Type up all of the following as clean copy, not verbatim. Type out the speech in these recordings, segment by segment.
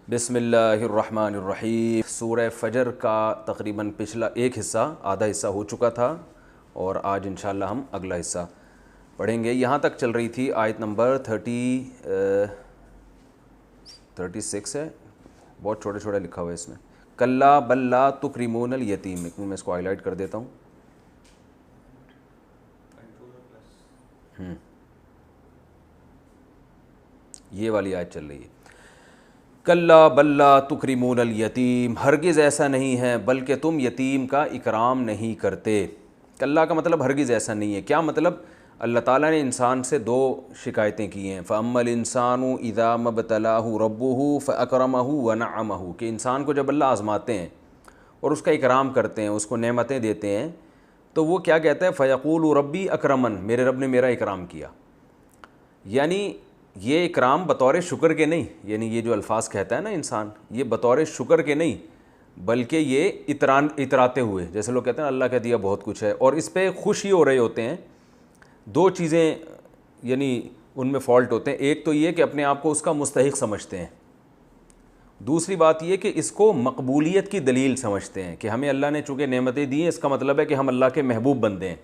بسم اللہ الرحمن الرحیم۔ سورہ فجر کا تقریباً پچھلا ایک حصہ آدھا حصہ ہو چکا تھا اور آج انشاءاللہ ہم اگلا حصہ پڑھیں گے۔ یہاں تک چل رہی تھی آیت نمبر 36 ہے، بہت چھوٹے چھوٹے لکھا ہوا ہے اس میں۔ کلا بل لا تکرمون الیتیم، میں اس کو ہائی لائٹ کر دیتا ہوں۔ یہ والی آیت چل رہی ہے، کلا بل لا تکرمون الیتیم، ہرگز ایسا نہیں ہے بلکہ تم یتیم کا اکرام نہیں کرتے۔ کلا کا مطلب ہرگز ایسا نہیں ہے، کیا مطلب؟ اللہ تعالیٰ نے انسان سے دو شکایتیں کی ہیں، فَأَمَّا الْإِنسَانُ إِذَا مَا ابْتَلَاهُ رَبُّهُ فَأَكْرَمَهُ وَنَعَّمَهُ، کہ انسان کو جب اللہ آزماتے ہیں اور اس کا اکرام کرتے ہیں، اس کو نعمتیں دیتے ہیں، تو وہ کیا کہتا ہے؟ فَيَقُولُ رَبِّي أَكْرَمَنِ، میرے رب نے میرا اکرام کیا۔ یعنی یہ اکرام بطور شکر کے نہیں، یعنی یہ جو الفاظ کہتا ہے نا انسان، یہ بطور شکر کے نہیں بلکہ یہ اتراتے ہوئے، جیسے لوگ کہتے ہیں اللہ کا دیا بہت کچھ ہے اور اس پہ خوش ہی ہو رہے ہوتے ہیں۔ دو چیزیں یعنی ان میں فالٹ ہوتے ہیں، ایک تو یہ کہ اپنے آپ کو اس کا مستحق سمجھتے ہیں، دوسری بات یہ کہ اس کو مقبولیت کی دلیل سمجھتے ہیں کہ ہمیں اللہ نے چونکہ نعمتیں دی ہیں اس کا مطلب ہے کہ ہم اللہ کے محبوب بندے ہیں۔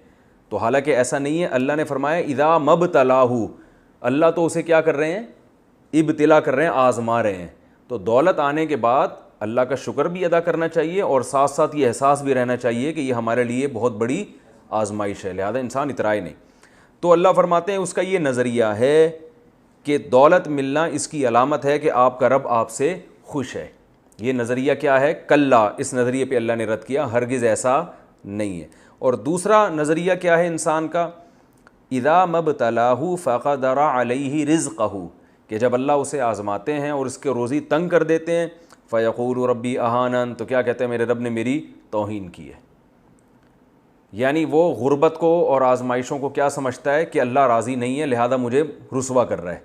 تو حالانکہ ایسا نہیں ہے، اللہ نے فرمایا اذا مبتلاہ، اللہ تو اسے کیا کر رہے ہیں؟ ابتلا کر رہے ہیں، آزما رہے ہیں۔ تو دولت آنے کے بعد اللہ کا شکر بھی ادا کرنا چاہیے اور ساتھ ساتھ یہ احساس بھی رہنا چاہیے کہ یہ ہمارے لیے بہت بڑی آزمائش ہے، لہذا انسان اترائے نہیں۔ تو اللہ فرماتے ہیں اس کا یہ نظریہ ہے کہ دولت ملنا اس کی علامت ہے کہ آپ کا رب آپ سے خوش ہے۔ یہ نظریہ کیا ہے؟ کلا، اس نظریے پہ اللہ نے رد کیا، ہرگز ایسا نہیں ہے۔ اور دوسرا نظریہ کیا ہے انسان کا؟ اذا مبتلاہ فقدر علیہ رزقہ، کہ جب اللہ اسے آزماتے ہیں اور اس کے روزی تنگ کر دیتے ہیں، فیقول ربی اہانن، تو کیا کہتے ہیں؟ میرے رب نے میری توہین کی ہے۔ یعنی وہ غربت کو اور آزمائشوں کو کیا سمجھتا ہے کہ اللہ راضی نہیں ہے لہذا مجھے رسوا کر رہا ہے۔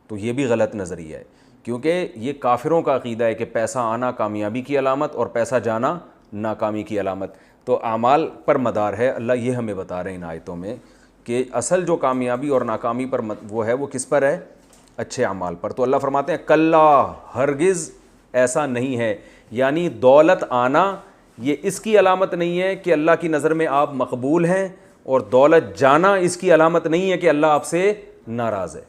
تو یہ بھی غلط نظریہ ہے، کیونکہ یہ کافروں کا عقیدہ ہے کہ پیسہ آنا کامیابی کی علامت اور پیسہ جانا ناکامی کی علامت۔ تو اعمال پر مدار ہے، اللہ یہ ہمیں بتا رہے ہیں ان آیتوں میں کہ اصل جو کامیابی اور ناکامی پر وہ ہے وہ کس پر ہے؟ اچھے اعمال پر۔ تو اللہ فرماتے ہیں کلا، ہرگز ایسا نہیں ہے، یعنی دولت آنا یہ اس کی علامت نہیں ہے کہ اللہ کی نظر میں آپ مقبول ہیں، اور دولت جانا اس کی علامت نہیں ہے کہ اللہ آپ سے ناراض ہے۔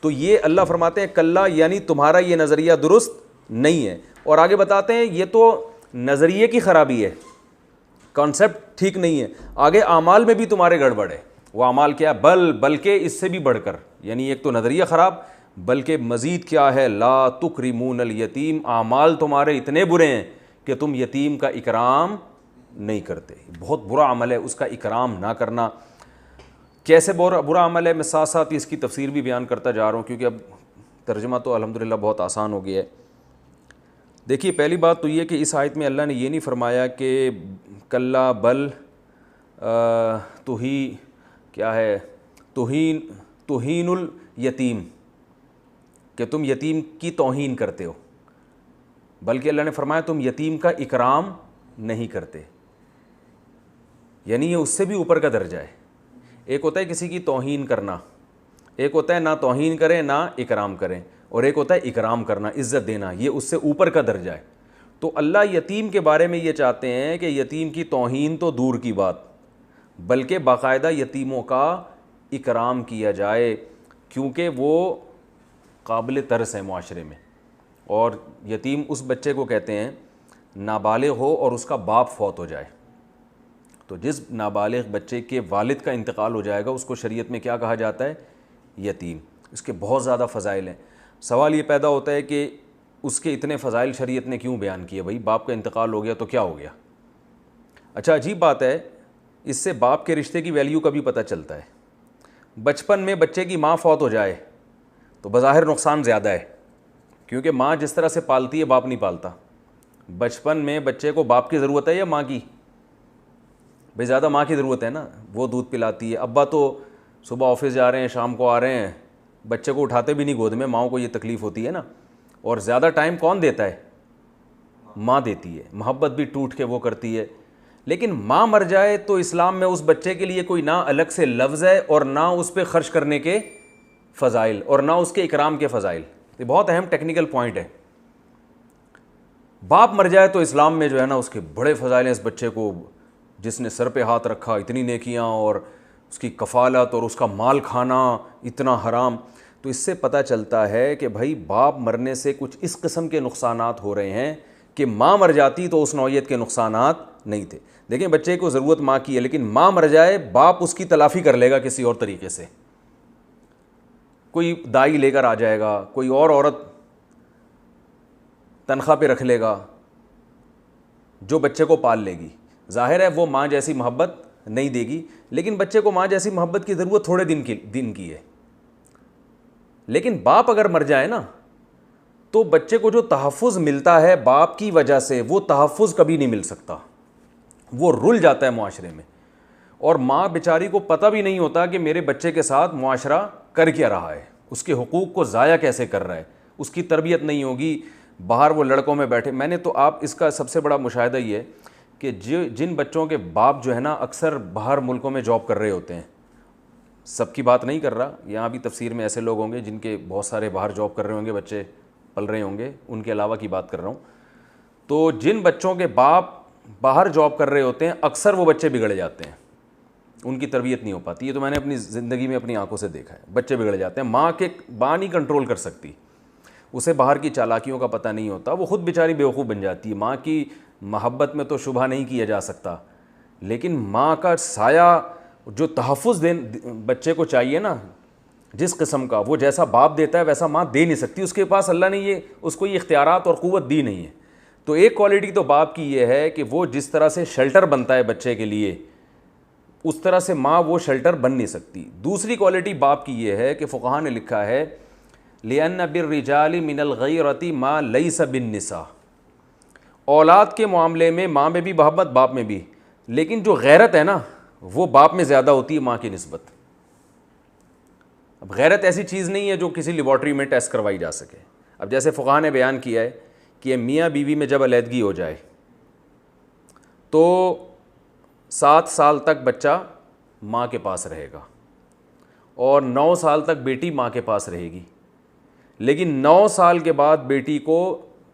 تو یہ اللہ فرماتے ہیں کلا، یعنی تمہارا یہ نظریہ درست نہیں ہے۔ اور آگے بتاتے ہیں یہ تو نظریے کی خرابی ہے، کانسیپٹ ٹھیک نہیں ہے، آگے اعمال میں بھی تمہارے گڑبڑ ہے۔ وہ اعمال کیا ہے؟ بلکہ اس سے بھی بڑھ کر، یعنی ایک تو نظریہ خراب، بلکہ مزید کیا ہے؟ لا تکرمون الیتیم، اعمال تمہارے اتنے برے ہیں کہ تم یتیم کا اکرام نہیں کرتے۔ بہت برا عمل ہے اس کا اکرام نہ کرنا۔ کیسے برا عمل ہے؟ میں ساتھ ساتھ اس کی تفسیر بھی بیان کرتا جا رہا ہوں کیونکہ اب ترجمہ تو الحمدللہ بہت آسان ہو گیا ہے۔ دیکھیے پہلی بات تو یہ کہ اس آیت میں اللہ نے یہ نہیں فرمایا کہ کلا بل تو ہی کیا ہے توہین الیتیم، کہ تم یتیم کی توہین کرتے ہو، بلکہ اللہ نے فرمایا تم یتیم کا اکرام نہیں کرتے۔ یعنی یہ اس سے بھی اوپر کا درجہ ہے۔ ایک ہوتا ہے کسی کی توہین کرنا، ایک ہوتا ہے نہ توہین کریں نہ اکرام کریں، اور ایک ہوتا ہے اکرام کرنا، عزت دینا، یہ اس سے اوپر کا درجہ ہے۔ تو اللہ یتیم کے بارے میں یہ چاہتے ہیں کہ یتیم کی توہین تو دور کی بات، بلکہ باقاعدہ یتیموں کا اکرام کیا جائے، کیونکہ وہ قابل ترس ہے معاشرے میں۔ اور یتیم اس بچے کو کہتے ہیں نابالغ ہو اور اس کا باپ فوت ہو جائے، تو جس نابالغ بچے کے والد کا انتقال ہو جائے گا اس کو شریعت میں کیا کہا جاتا ہے؟ یتیم۔ اس کے بہت زیادہ فضائل ہیں۔ سوال یہ پیدا ہوتا ہے کہ اس کے اتنے فضائل شریعت نے کیوں بیان کیے؟ بھائی باپ کا انتقال ہو گیا تو کیا ہو گیا؟ اچھا عجیب بات ہے، اس سے باپ کے رشتے کی ویلیو کا بھی پتہ چلتا ہے۔ بچپن میں بچے کی ماں فوت ہو جائے تو بظاہر نقصان زیادہ ہے، کیونکہ ماں جس طرح سے پالتی ہے باپ نہیں پالتا۔ بچپن میں بچے کو باپ کی ضرورت ہے یا ماں کی؟ بھئی زیادہ ماں کی ضرورت ہے نا، وہ دودھ پلاتی ہے۔ ابا تو صبح آفس جا رہے ہیں، شام کو آ رہے ہیں، بچے کو اٹھاتے بھی نہیں گود میں، ماؤں کو یہ تکلیف ہوتی ہے نا۔ اور زیادہ ٹائم کون دیتا ہے؟ ماں دیتی ہے، محبت بھی ٹوٹ کے وہ کرتی ہے۔ لیکن ماں مر جائے تو اسلام میں اس بچے کے لیے کوئی نہ الگ سے لفظ ہے اور نہ اس پہ خرچ کرنے کے فضائل اور نہ اس کے اکرام کے فضائل۔ یہ بہت اہم ٹیکنیکل پوائنٹ ہے۔ باپ مر جائے تو اسلام میں جو ہے نا اس کے بڑے فضائل ہیں، اس بچے کو جس نے سر پہ ہاتھ رکھا اتنی نیکیاں، اور اس کی کفالت اور اس کا مال کھانا اتنا حرام. تو اس سے پتہ چلتا ہے کہ بھائی باپ مرنے سے کچھ اس قسم کے نقصانات ہو رہے ہیں کہ ماں مر جاتی تو اس نوعیت کے نقصانات نہیں تھے. دیکھیں بچے کو ضرورت ماں کی ہے، لیکن ماں مر جائے باپ اس کی تلافی کر لے گا کسی اور طریقے سے. کوئی دائی لے کر آ جائے گا، کوئی اور عورت تنخواہ پہ رکھ لے گا جو بچے کو پال لے گی. ظاہر ہے وہ ماں جیسی محبت نہیں دے گی، لیکن بچے کو ماں جیسی محبت کی ضرورت تھوڑے دن کی ہے. لیکن باپ اگر مر جائے نا تو بچے کو جو تحفظ ملتا ہے باپ کی وجہ سے وہ تحفظ کبھی نہیں مل سکتا، وہ رل جاتا ہے معاشرے میں. اور ماں بیچاری کو پتہ بھی نہیں ہوتا کہ میرے بچے کے ساتھ معاشرہ کر کیا رہا ہے، اس کے حقوق کو ضائع کیسے کر رہا ہے. اس کی تربیت نہیں ہوگی، باہر وہ لڑکوں میں بیٹھے. میں نے تو آپ اس کا سب سے بڑا مشاہدہ یہ ہے کہ جن بچوں کے باپ جو ہے نا اکثر باہر ملکوں میں جاب کر رہے ہوتے ہیں، سب کی بات نہیں کر رہا، یہاں بھی تفسیر میں ایسے لوگ ہوں گے جن کے بہت سارے باہر جاب کر رہے ہوں گے، بچے پل رہے ہوں گے، ان کے علاوہ کی بات کر رہا ہوں. تو جن بچوں کے باپ باہر جاب کر رہے ہوتے ہیں اکثر وہ بچے بگڑ جاتے ہیں، ان کی تربیت نہیں ہو پاتی. یہ تو میں نے اپنی زندگی میں اپنی آنکھوں سے دیکھا ہے، بچے بگڑ جاتے ہیں. ماں نہیں کنٹرول کر سکتی، اسے باہر کی چالاکیوں کا پتہ نہیں ہوتا، وہ خود بیچاری بیوقوف بن جاتی ہے. ماں کی محبت میں تو شبہ نہیں کیا جا سکتا، لیکن ماں کا سایہ جو تحفظ بچے کو چاہیے نا جس قسم کا، وہ جیسا باپ دیتا ہے ویسا ماں دے نہیں سکتی. اس کے پاس اللہ نے اس کو یہ اختیارات اور قوت دی نہیں ہے. تو ایک کوالٹی تو باپ کی یہ ہے کہ وہ جس طرح سے شیلٹر بنتا ہے بچے کے لیے اس طرح سے ماں وہ شیلٹر بن نہیں سکتی. دوسری کوالٹی باپ کی یہ ہے کہ فقہاء نے لکھا ہے لِأَنَّ بِالرِّجَالِ مِنَ الْغَيْرَةِ مَا لَيْسَ بِالنِّسَاءِ. اولاد کے معاملے میں ماں میں بھی محبت باپ میں بھی، لیکن جو غیرت ہے نا وہ باپ میں زیادہ ہوتی ہے ماں کی نسبت. اب غیرت ایسی چیز نہیں ہے جو کسی لیبارٹری میں ٹیسٹ کروائی جا سکے. اب جیسے فقہاء نے بیان کیا ہے کہ میاں بیوی میں جب علیحدگی ہو جائے تو 7 سال تک بچہ ماں کے پاس رہے گا اور 9 سال تک بیٹی ماں کے پاس رہے گی، لیکن 9 سال کے بعد بیٹی کو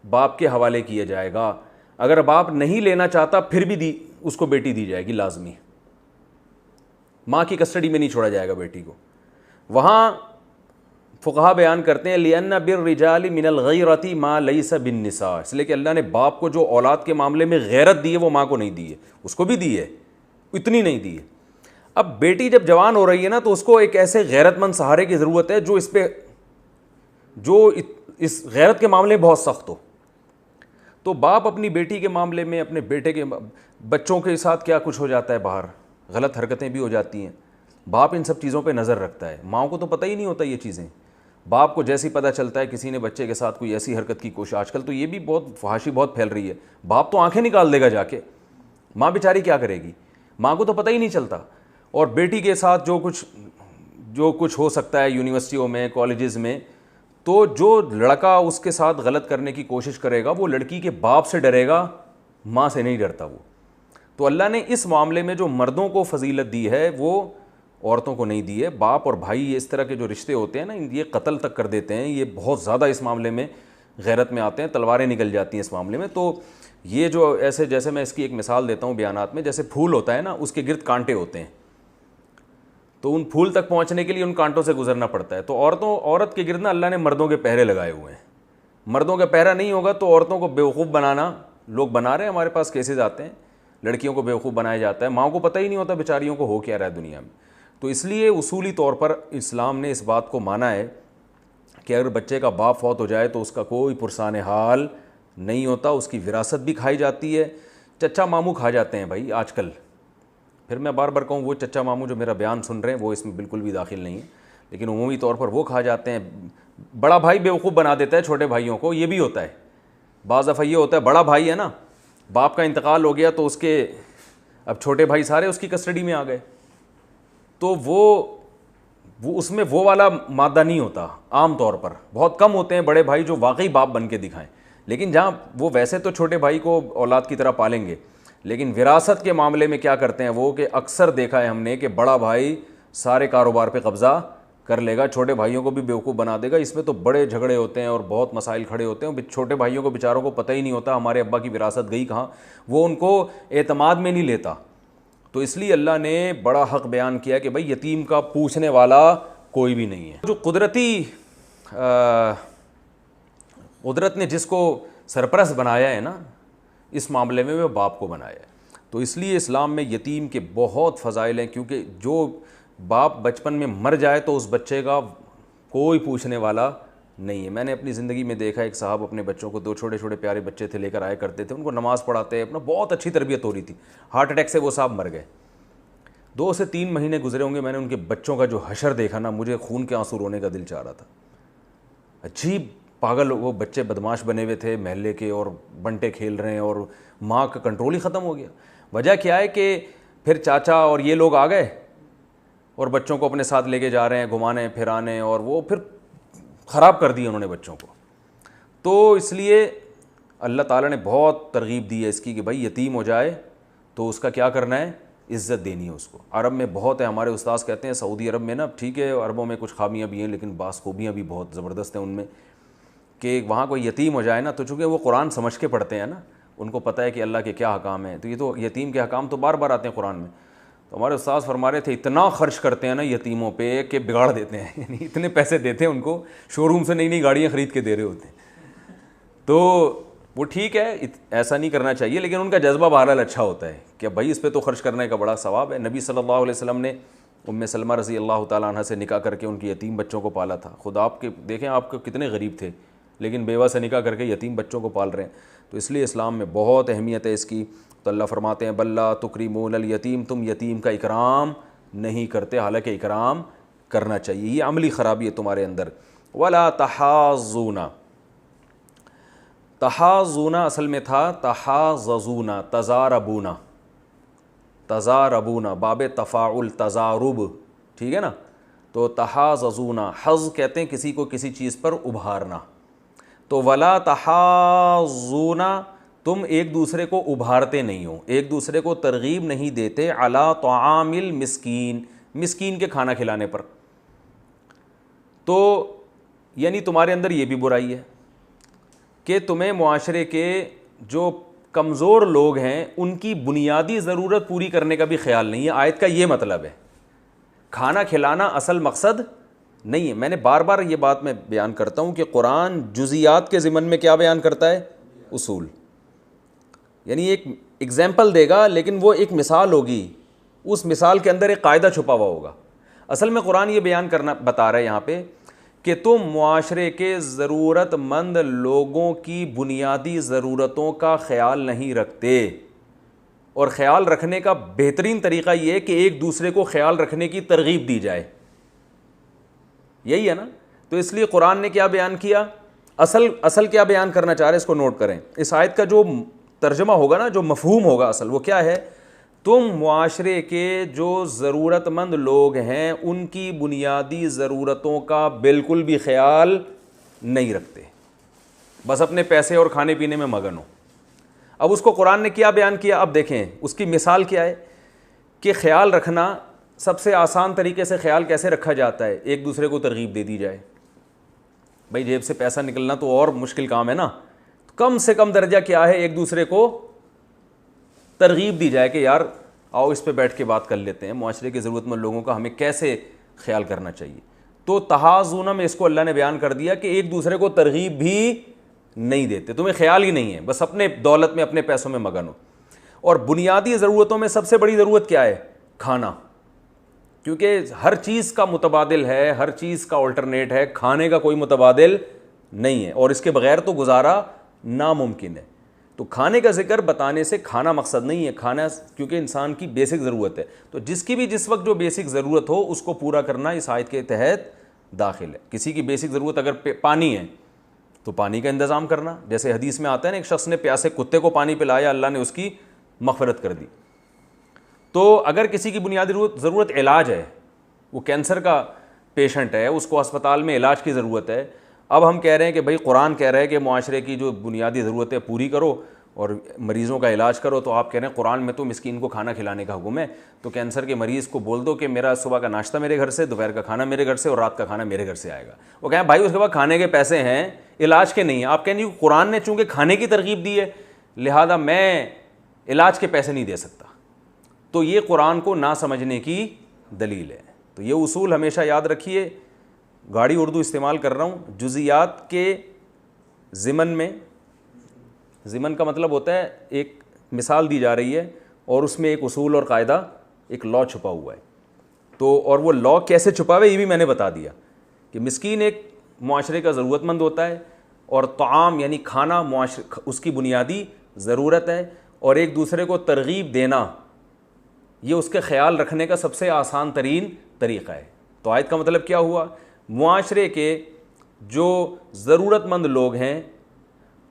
باپ کے حوالے کیا جائے گا. اگر باپ نہیں لینا چاہتا پھر بھی اس کو بیٹی دی جائے گی لازمی، ماں کی کسٹڈی میں نہیں چھوڑا جائے گا بیٹی کو. وہاں فقہا بیان کرتے ہیں لِأَنَّ بِالرِّجَالِ مِنَ الْغَيْرَةِ مَا لَيْسَ بِالنِّسَاءِ، اس لیے کہ اللہ نے باپ کو جو اولاد کے معاملے میں غیرت دی ہے وہ ماں کو نہیں دی ہے. اس کو بھی دی ہے، اتنی نہیں دی ہے. اب بیٹی جب جوان ہو رہی ہے نا تو اس کو ایک ایسے غیرت مند سہارے کی ضرورت ہے جو اس غیرت کے معاملے میں بہت سخت ہو. تو باپ اپنی بیٹی کے معاملے میں، اپنے بیٹے کے بچوں کے ساتھ کیا کچھ ہو جاتا ہے باہر، غلط حرکتیں بھی ہو جاتی ہیں، باپ ان سب چیزوں پہ نظر رکھتا ہے. ماؤں کو تو پتہ ہی نہیں ہوتا یہ چیزیں. باپ کو جیسی پتہ چلتا ہے کسی نے بچے کے ساتھ کوئی ایسی حرکت کی کوشش، آج کل تو یہ بھی بہت فحاشی بہت پھیل رہی ہے، باپ تو آنکھیں نکال دے گا جا کے، ماں بیچاری کیا کرے گی، ماں کو تو پتہ ہی نہیں چلتا. اور بیٹی کے ساتھ جو کچھ ہو سکتا ہے یونیورسٹیوں میں، کالجز میں، تو جو لڑکا اس کے ساتھ غلط کرنے کی کوشش کرے گا وہ لڑکی کے باپ سے ڈرے گا، ماں سے نہیں ڈرتا وہ. تو اللہ نے اس معاملے میں جو مردوں کو فضیلت دی ہے وہ عورتوں کو نہیں دی ہے. باپ اور بھائی اس طرح کے جو رشتے ہوتے ہیں نا یہ قتل تک کر دیتے ہیں، یہ بہت زیادہ اس معاملے میں غیرت میں آتے ہیں، تلواریں نکل جاتی ہیں اس معاملے میں. تو یہ جو ایسے، جیسے میں اس کی ایک مثال دیتا ہوں بیانات میں، جیسے پھول ہوتا ہے نا اس کے گرد کانٹے ہوتے ہیں، تو ان پھول تک پہنچنے کے لیے ان کانٹوں سے گزرنا پڑتا ہے. تو عورت کے گرد نا اللہ نے مردوں کے پہرے لگائے ہوئے ہیں. مردوں کا پہرا نہیں ہوگا تو عورتوں کو بیوقوف بنانا لوگ بنا رہے ہیں. ہمارے پاس کیسز آتے ہیں لڑکیوں کو بیوقوف بنایا جاتا ہے، ماں کو پتہ ہی نہیں ہوتا بیچاریوں کو ہو کیا رہا ہے دنیا میں. تو اس لیے اصولی طور پر اسلام نے اس بات کو مانا ہے کہ اگر بچے کا باپ فوت ہو جائے تو اس کا کوئی پرسان حال نہیں ہوتا، اس کی وراثت بھی کھائی جاتی ہے. چچا ماموں کھا جاتے ہیں بھائی آج کل. پھر میں بار بار کہوں وہ چچا ماموں جو میرا بیان سن رہے ہیں وہ اس میں بالکل بھی داخل نہیں ہے، لیکن عمومی طور پر وہ کھا جاتے ہیں. بڑا بھائی بیوقوف بنا دیتا ہے چھوٹے بھائیوں کو، یہ بھی ہوتا ہے. بعض دفعہ یہ ہوتا ہے بڑا بھائی ہے نا، باپ کا انتقال ہو گیا تو اس کے اب چھوٹے بھائی سارے اس کی کسٹڈی میں آ گئے، تو وہ اس میں وہ والا مادہ نہیں ہوتا. عام طور پر بہت کم ہوتے ہیں بڑے بھائی جو واقعی باپ بن کے دکھائیں، لیکن جہاں وہ ویسے تو چھوٹے بھائی کو اولاد کی طرح پالیں گے، لیکن وراثت کے معاملے میں کیا کرتے ہیں وہ کہ اکثر دیکھا ہے ہم نے کہ بڑا بھائی سارے کاروبار پہ قبضہ کر لے گا, چھوٹے بھائیوں کو بھی بیوقوف بنا دے گا. اس میں تو بڑے جھگڑے ہوتے ہیں اور بہت مسائل کھڑے ہوتے ہیں. چھوٹے بھائیوں کو بیچاروں کو پتہ ہی نہیں ہوتا ہمارے ابا کی وراثت گئی کہاں, وہ ان کو اعتماد میں نہیں لیتا. تو اس لیے اللہ نے بڑا حق بیان کیا کہ بھائی یتیم کا پوچھنے والا کوئی بھی نہیں ہے. جو قدرت نے جس کو سرپرست بنایا ہے نا اس معاملے میں, وہ باپ کو بنایا ہے. تو اس لیے اسلام میں یتیم کے بہت فضائل ہیں, کیونکہ جو باپ بچپن میں مر جائے تو اس بچے کا کوئی پوچھنے والا نہیں ہے. میں نے اپنی زندگی میں دیکھا ایک صاحب اپنے بچوں کو, 2 چھوٹے چھوٹے پیارے بچے تھے, لے کر آیا کرتے تھے, ان کو نماز پڑھاتے, اپنا بہت اچھی تربیت ہو رہی تھی. ہارٹ اٹیک سے وہ صاحب مر گئے. 2 سے 3 مہینے گزرے ہوں گے, میں نے ان کے بچوں کا جو حشر دیکھا نا, مجھے خون کے آنسو رونے کا دل چاہ رہا تھا. عجیب پاگل وہ بچے بدماش بنے ہوئے تھے محلے کے, اور بنٹے کھیل رہے ہیں, اور ماں کا کنٹرول ہی ختم ہو گیا. وجہ کیا ہے کہ پھر چاچا اور یہ لوگ آ گئے اور بچوں کو اپنے ساتھ لے کے جا رہے ہیں گھمانے پھرانے, اور وہ پھر خراب کر دی انہوں نے بچوں کو. تو اس لیے اللہ تعالیٰ نے بہت ترغیب دی ہے اس کی کہ بھائی یتیم ہو جائے تو اس کا کیا کرنا ہے, عزت دینی ہے اس کو. عرب میں بہت ہے, ہمارے استاذ کہتے ہیں سعودی عرب میں نا, ٹھیک ہے عربوں میں کچھ خامیاں بھی ہیں لیکن بعض خوبیاں بھی بہت زبردست ہیں ان میں, کہ وہاں کوئی یتیم ہو جائے نا تو چونکہ وہ قرآن سمجھ کے پڑھتے ہیں نا, ان کو پتہ ہے کہ اللہ کے کیا حکام ہیں, تو یہ تو یتیم کے حکام تو بار بار آتے ہیں قرآن میں. تو ہمارے استاذ فرما رہے تھے اتنا خرچ کرتے ہیں نا یتیموں پہ کہ بگاڑ دیتے ہیں, یعنی اتنے پیسے دیتے ہیں ان کو, شو روم سے نئی نئی گاڑیاں خرید کے دے رہے ہوتے ہیں. تو وہ ٹھیک ہے, ایسا نہیں کرنا چاہیے, لیکن ان کا جذبہ بہرحال اچھا ہوتا ہے کہ بھائی اس پہ تو خرچ کرنے کا بڑا ثواب ہے. نبی صلی اللہ علیہ وسلم نے ام سلمہ رضی اللہ تعالیٰ عنہ سے نکاح کر کے ان کی یتیم بچوں کو پالا تھا. خود آپ کے دیکھیں آپ کو کتنے غریب تھے, لیکن بیوہ سے نکاح کر کے یتیم بچوں کو پال رہے ہیں. تو اس لیے اسلام میں بہت اہمیت ہے اس کی. تو اللہ فرماتے ہیں بل لا تکرمون الیتیم, تم یتیم کا اکرام نہیں کرتے, حالانکہ اکرام کرنا چاہیے. یہ عملی خرابی ہے تمہارے اندر. ولا تحاضون, تحاضون اصل میں تھا تحاضزون, تزاربون, تزاربون باب تفاعل تزارب, ٹھیک ہے نا. تو تحاضزون, حظ کہتے ہیں کسی کو کسی چیز پر ابھارنا. تو ولا تحاضون, تم ایک دوسرے کو ابھارتے نہیں ہو, ایک دوسرے کو ترغیب نہیں دیتے, علی طعام المسکین, مسکین کے کھانا کھلانے پر. تو یعنی تمہارے اندر یہ بھی برائی ہے کہ تمہیں معاشرے کے جو کمزور لوگ ہیں ان کی بنیادی ضرورت پوری کرنے کا بھی خیال نہیں ہے. آیت کا یہ مطلب ہے, کھانا کھلانا اصل مقصد نہیں ہے. میں نے بار بار یہ بات میں بیان کرتا ہوں کہ قرآن جزیات کے ضمن میں کیا بیان کرتا ہے, اصول. یعنی ایک ایگزامپل دے گا لیکن وہ ایک مثال ہوگی, اس مثال کے اندر ایک قاعدہ چھپا ہوا ہوگا. اصل میں قرآن یہ بیان کرنا بتا رہا ہے یہاں پہ کہ تم معاشرے کے ضرورت مند لوگوں کی بنیادی ضرورتوں کا خیال نہیں رکھتے, اور خیال رکھنے کا بہترین طریقہ یہ ہے کہ ایک دوسرے کو خیال رکھنے کی ترغیب دی جائے. یہی ہے نا. تو اس لیے قرآن نے کیا بیان کیا, اصل کیا بیان کرنا چاہ رہے ہیں اس کو نوٹ کریں. اس آیت کا جو ترجمہ ہوگا نا, جو مفہوم ہوگا اصل, وہ کیا ہے, تم معاشرے کے جو ضرورت مند لوگ ہیں ان کی بنیادی ضرورتوں کا بالکل بھی خیال نہیں رکھتے, بس اپنے پیسے اور کھانے پینے میں مگن ہو. اب اس کو قرآن نے کیا بیان کیا, اب دیکھیں اس کی مثال کیا ہے کہ خیال رکھنا, سب سے آسان طریقے سے خیال کیسے رکھا جاتا ہے, ایک دوسرے کو ترغیب دے دی جائے. بھائی جیب سے پیسہ نکلنا تو اور مشکل کام ہے نا, کم سے کم درجہ کیا ہے, ایک دوسرے کو ترغیب دی جائے کہ یار آؤ اس پہ بیٹھ کے بات کر لیتے ہیں, معاشرے کے ضرورت مند لوگوں کا ہمیں کیسے خیال کرنا چاہیے. تو تحاضون میں اس کو اللہ نے بیان کر دیا کہ ایک دوسرے کو ترغیب بھی نہیں دیتے, تمہیں خیال ہی نہیں ہے, بس اپنے دولت میں اپنے پیسوں میں مگن ہو. اور بنیادی ضرورتوں میں سب سے بڑی ضرورت کیا ہے, کھانا, کیونکہ ہر چیز کا متبادل ہے, ہر چیز کا آلٹرنیٹ ہے, کھانے کا کوئی متبادل نہیں ہے, اور اس کے بغیر تو گزارا ناممکن ہے. تو کھانے کا ذکر بتانے سے کھانا مقصد نہیں ہے, کھانا کیونکہ انسان کی بیسک ضرورت ہے, تو جس کی بھی جس وقت جو بیسک ضرورت ہو اس کو پورا کرنا اس آیت کے تحت داخل ہے. کسی کی بیسک ضرورت اگر پانی ہے تو پانی کا انتظام کرنا, جیسے حدیث میں آتا ہے نا, ایک شخص نے پیاسے کتے کو پانی پلایا, اللہ نے اس کی مغفرت کر دی. تو اگر کسی کی بنیادی ضرورت علاج ہے, وہ کینسر کا پیشنٹ ہے, اس کو ہسپتال میں علاج کی ضرورت ہے, اب ہم کہہ رہے ہیں کہ بھائی قرآن کہہ رہا ہے کہ معاشرے کی جو بنیادی ضرورتیں پوری کرو, اور مریضوں کا علاج کرو تو آپ کہہ رہے ہیں قرآن میں تو مسکین کو کھانا کھلانے کا حکم ہے، تو کینسر کے مریض کو بول دو کہ میرا صبح کا ناشتہ میرے گھر سے، دوپہر کا کھانا میرے گھر سے اور رات کا کھانا میرے گھر سے آئے گا۔ وہ کہیں بھائی اس کے بعد کھانے کے پیسے ہیں، علاج کے نہیں ہیں۔ آپ کہیں جی قرآن نے چونکہ کھانے کی ترغیب دی ہے لہذا میں علاج کے پیسے نہیں دے سکتا، تو یہ قرآن کو نہ سمجھنے کی دلیل ہے۔ تو یہ اصول ہمیشہ یاد رکھیے، گاڑی اردو استعمال کر رہا ہوں، جزیات کے ضمن میں، ضمن کا مطلب ہوتا ہے ایک مثال دی جا رہی ہے اور اس میں ایک اصول اور قاعدہ، ایک لا چھپا ہوا ہے، تو اور وہ لا کیسے چھپا ہوا ہے یہ بھی میں نے بتا دیا کہ مسکین ایک معاشرے کا ضرورت مند ہوتا ہے اور طعام یعنی کھانا اس کی بنیادی ضرورت ہے، اور ایک دوسرے کو ترغیب دینا یہ اس کے خیال رکھنے کا سب سے آسان ترین طریقہ ہے۔ تو آیت کا مطلب کیا ہوا؟ معاشرے کے جو ضرورت مند لوگ ہیں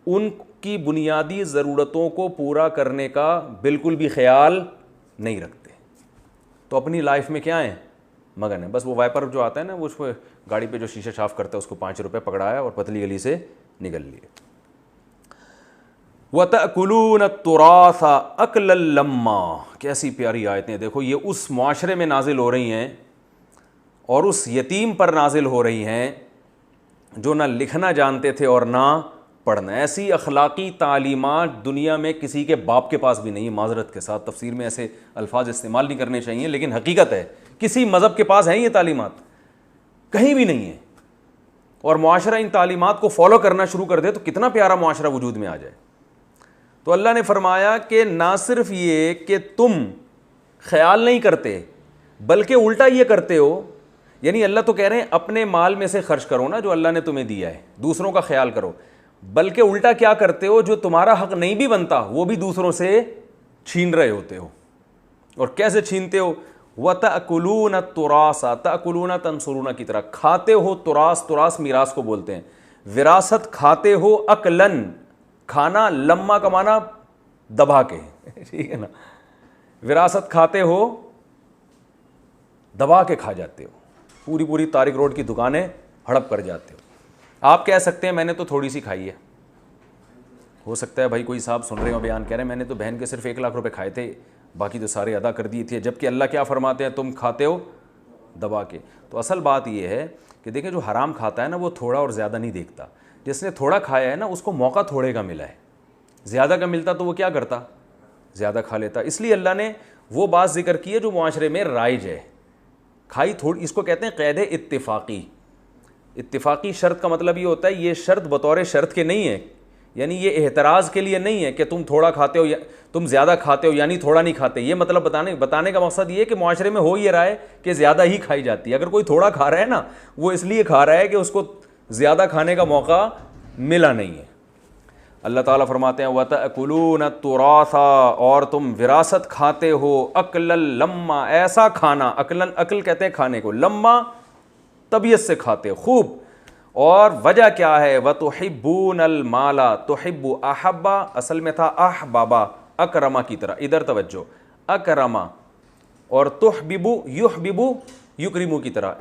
ان کی بنیادی ضرورتوں کو پورا کرنے کا بالکل بھی خیال نہیں رکھتے، تو اپنی لائف میں کیا ہیں؟ مگن ہے۔ بس وہ وائپر جو آتا ہے نا، وہ اس کو گاڑی پہ جو شیشہ صاف کرتا ہے اس کو 5 روپے پکڑایا اور پتلی گلی سے نکل لیے۔ وَتَأْكُلُونَ التُّرَاثَ أَكْلًا لَمًّا، کیسی پیاری آیتیں، دیکھو یہ اس معاشرے میں نازل ہو رہی ہیں اور اس یتیم پر نازل ہو رہی ہیں جو نہ لکھنا جانتے تھے اور نہ پڑھنا۔ ایسی اخلاقی تعلیمات دنیا میں کسی کے باپ کے پاس بھی نہیں ہے۔ معذرت کے ساتھ تفسیر میں ایسے الفاظ استعمال نہیں کرنے چاہیے، لیکن حقیقت ہے کسی مذہب کے پاس ہیں یہ تعلیمات؟ کہیں بھی نہیں ہے۔ اور معاشرہ ان تعلیمات کو فالو کرنا شروع کر دے تو کتنا پیارا معاشرہ وجود میں آ جائے۔ تو اللہ نے فرمایا کہ نہ صرف یہ کہ تم خیال نہیں کرتے بلکہ الٹا یہ کرتے ہو، یعنی اللہ تو کہہ رہے ہیں اپنے مال میں سے خرچ کرو نا جو اللہ نے تمہیں دیا ہے، دوسروں کا خیال کرو، بلکہ الٹا کیا کرتے ہو، جو تمہارا حق نہیں بھی بنتا وہ بھی دوسروں سے چھین رہے ہوتے ہو۔ اور کیسے چھینتے ہو؟ وَتَأْكُلُونَ التُّرَاثَ، تَأْكُلُونَ تَنْصُرُونَ کی طرح کھاتے ہو تراث، تراث میراث کو بولتے ہیں، وراثت کھاتے ہو، اکلن کھانا، لما کا معنی دبا کے، ٹھیک ہے نا، وراثت کھاتے ہو دبا کے کھا جاتے ہو، پوری پوری طارق روڈ کی دکانیں ہڑپ کر جاتے ہو۔ آپ کہہ سکتے ہیں میں نے تو تھوڑی سی کھائی ہے، ہو سکتا ہے بھائی کوئی صاحب سن رہے ہو بیان کہہ رہے ہیں میں نے تو بہن کے صرف 1 لاکھ روپے کھائے تھے، باقی تو سارے ادا کر دیے تھے، جبکہ اللہ کیا فرماتے ہیں تم کھاتے ہو دبا کے۔ تو اصل بات یہ ہے کہ دیکھیں جو حرام کھاتا ہے نا وہ تھوڑا اور زیادہ نہیں دیکھتا، جس نے تھوڑا کھایا ہے نا اس کو موقع تھوڑے کا ملا ہے، زیادہ کا ملتا تو وہ کیا کرتا؟ زیادہ کھا لیتا۔ اس لیے اللہ نے وہ بات ذکر کی ہے جو معاشرے میں رائج ہے، کھائی تھوڑی، اس کو کہتے ہیں قید اتفاقی۔ اتفاقی شرط کا مطلب یہ ہوتا ہے یہ شرط بطور شرط کے نہیں ہے، یعنی یہ احتراز کے لیے نہیں ہے کہ تم تھوڑا کھاتے ہو یا تم زیادہ کھاتے ہو یعنی تھوڑا نہیں کھاتے، یہ مطلب بتانے کا مقصد یہ ہے کہ معاشرے میں ہو یہ رہا ہے کہ زیادہ ہی کھائی جاتی ہے۔ اگر کوئی تھوڑا کھا رہا ہے نا وہ اس لیے کھا رہا ہے کہ اس کو زیادہ کھانے کا موقع ملا نہیں ہے۔ اللہ تعالیٰ فرماتے ہیں وَتَأْكُلُونَ التُّرَاثَ، اور تم وراثت کھاتے ہو، اکلا لما، ایسا کھانا، عقل کہتے ہیں کھانے کو، لما طبیعت سے کھاتے خوب، اور وجہ کیا ہے؟ وَتُحِبُّونَ الْمَالَ، تحب احبا اصل میں تھا احبابا، اکرما کی طرح، ادھر توجہ، اکرما، اور تحببو یحببو یکرمو کی طرح،